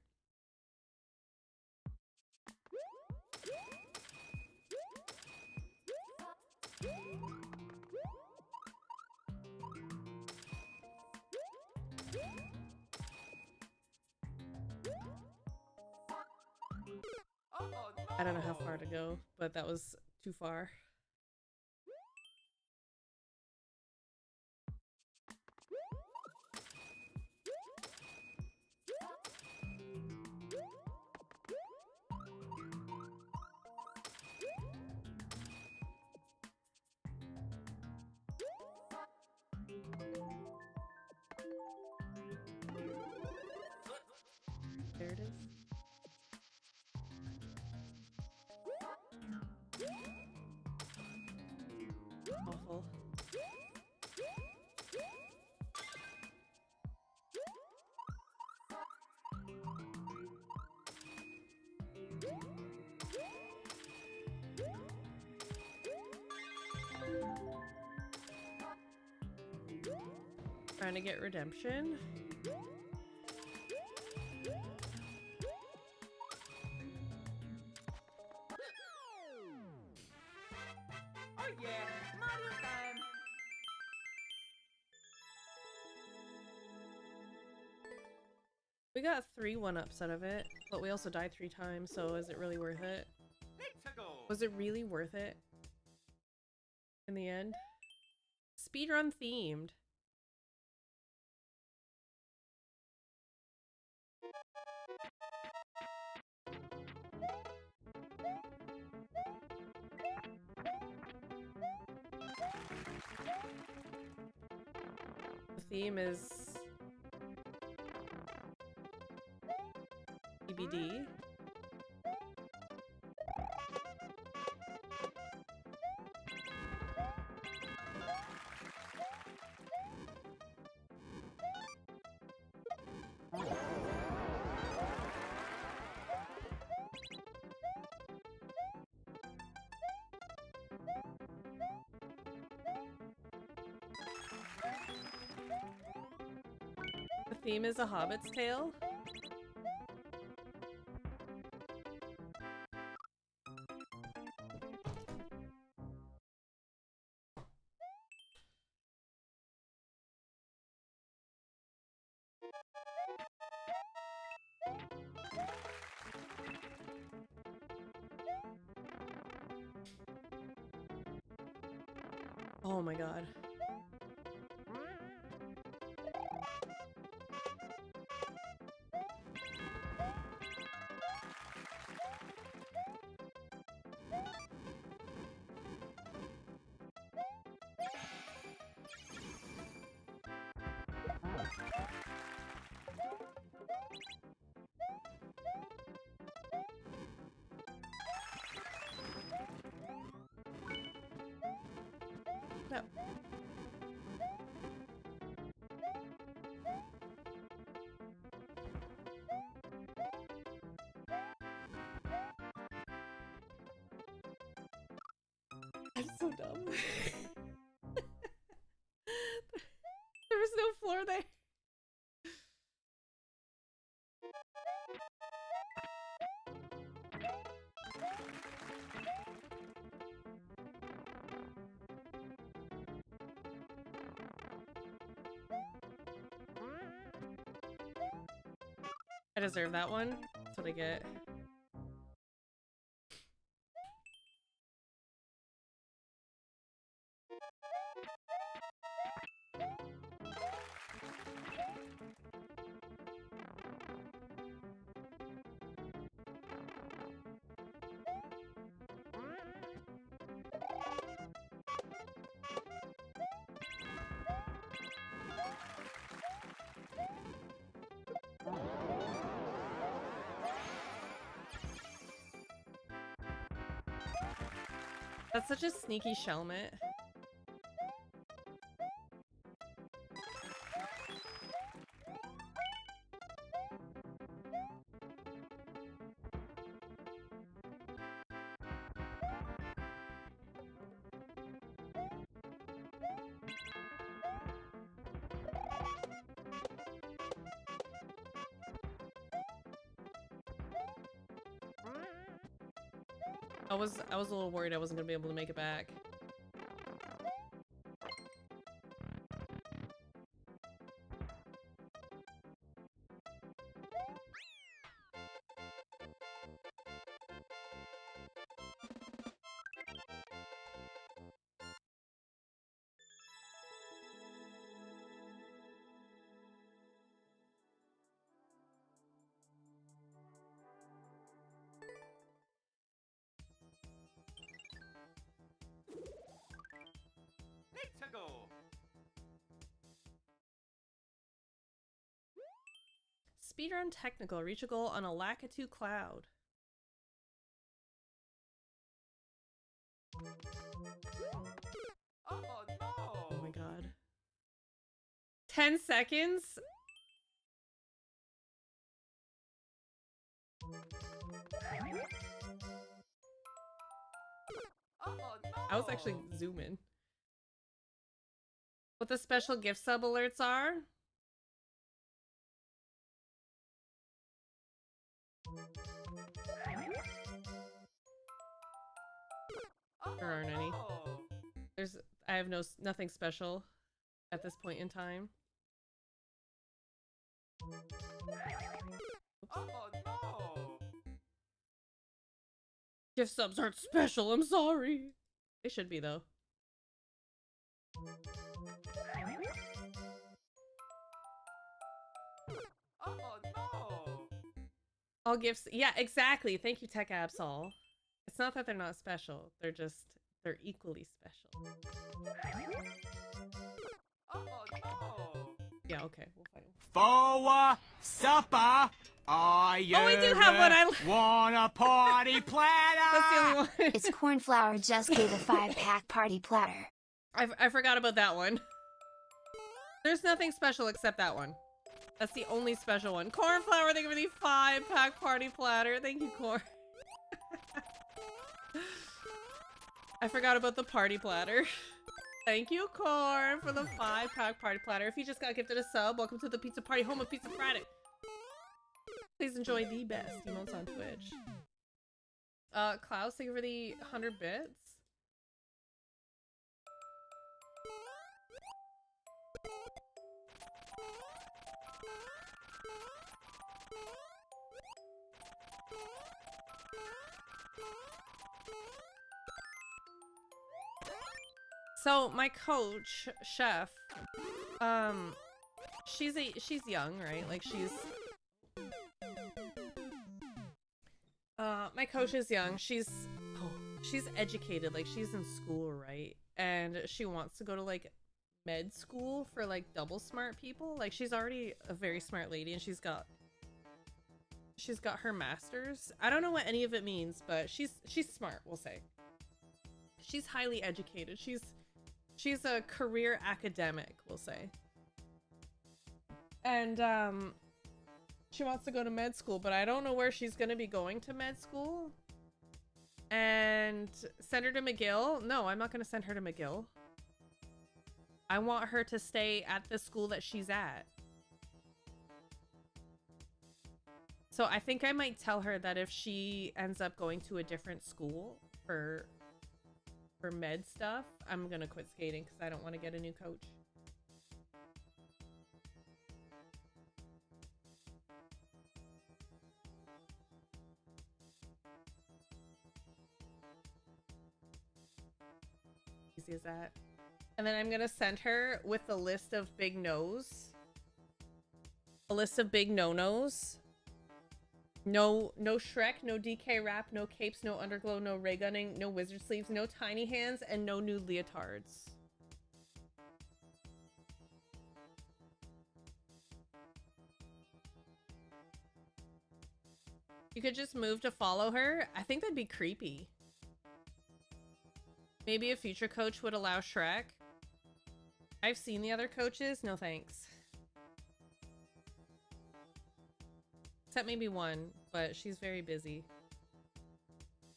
Oh no! I don't know how far to go, but that was too far. There it is. Awful. Trying to get redemption. Oh yeah! Mario time! We got 3 1-ups out of it, but we also died 3 times, so is it really worth it? Let's go! Was it really worth it? In the end? Speedrun themed. The theme is EBD. The theme is A Hobbit's Tale. Oh my god. No. I'm so dumb. There was no floor there. I deserve that one. That's what I get. That's such a sneaky shelmet. I was a little worried I wasn't gonna be able to make it back. Speedrun technical. Reach a goal on a Lakitu cloud. Oh no! Oh my god. 10 seconds? Oh no! I was actually zooming. What the special gift sub alerts are? Oh, There aren't any. no. I have nothing special at this point in time. Oh no! Gift subs aren't special, I'm sorry. They should be though. Oh no! All gifts, yeah, exactly. Thank you, Tech Absol. It's not that they're not special, they're equally special. Oh no! Yeah, okay, we'll find one. For supper, I Oh, I do have one. I want a party platter. That's the only one. It's cornflower just gave a 5-pack party platter. I forgot about that one. There's nothing special except that one. That's the only special one. Cornflower, thank you for the 5-pack party platter. Thank you, Corn. I forgot about the party platter. Thank you, Corn, for the 5-pack party platter. If you just got gifted a sub, welcome to the Pizza Party, home of Pizza Friday. Please enjoy the best emotes on Twitch. Klaus, thank you for the 100 bits. So my coach, Chef, she's young, right? Like my coach is young. She's educated, like she's in school, right? And she wants to go to like med school for like double smart people. Like she's already a very smart lady and she's got her master's. I don't know what any of it means, but she's smart, we'll say. She's highly educated. She's a career academic, we'll say. And she wants to go to med school, but I don't know where she's going to be going to med school. And send her to McGill? No, I'm not going to send her to McGill. I want her to stay at the school that she's at. So I think I might tell her that if she ends up going to a different school for med stuff, I'm gonna quit skating because I don't want to get a new coach. Easy as that. And then I'm gonna send her with a list of big no's. A list of big no-nos. No Shrek, no DK rap, no capes, no underglow, no ray gunning, no wizard sleeves, no tiny hands, and no nude leotards. You could just move to follow her. I think that'd be creepy. Maybe a future coach would allow Shrek. I've seen the other coaches. No thanks. Except maybe one, but she's very busy.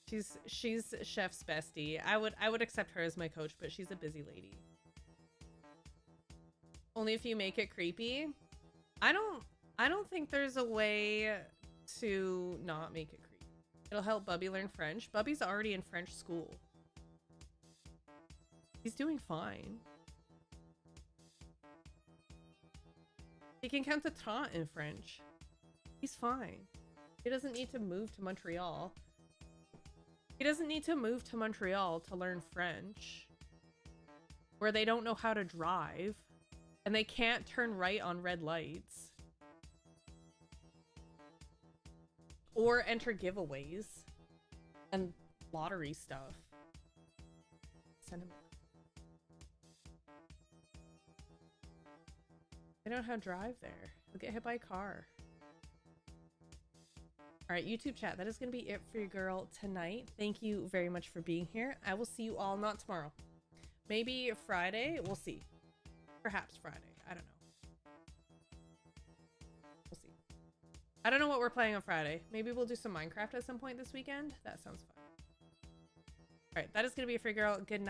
She's Chef's bestie. I would accept her as my coach, but she's a busy lady. Only if you make it creepy. I don't think there's a way to not make it creepy. It'll help Bubby learn French. Bubby's already in French school. He's doing fine. He can count to 30 in French. He's fine. He doesn't need to move to Montreal. He doesn't need to move to Montreal to learn French, where they don't know how to drive, and they can't turn right on red lights. Or enter giveaways and lottery stuff. Send him. They don't know how to drive there. He'll get hit by a car. All right, YouTube chat, that is going to be it for your girl tonight. Thank you very much for being here. I will see you all, not tomorrow. Maybe Friday. We'll see. Perhaps Friday. I don't know. We'll see. I don't know what we're playing on Friday. Maybe we'll do some Minecraft at some point this weekend. That sounds fun. All right, that is going to be it for your girl. Good night.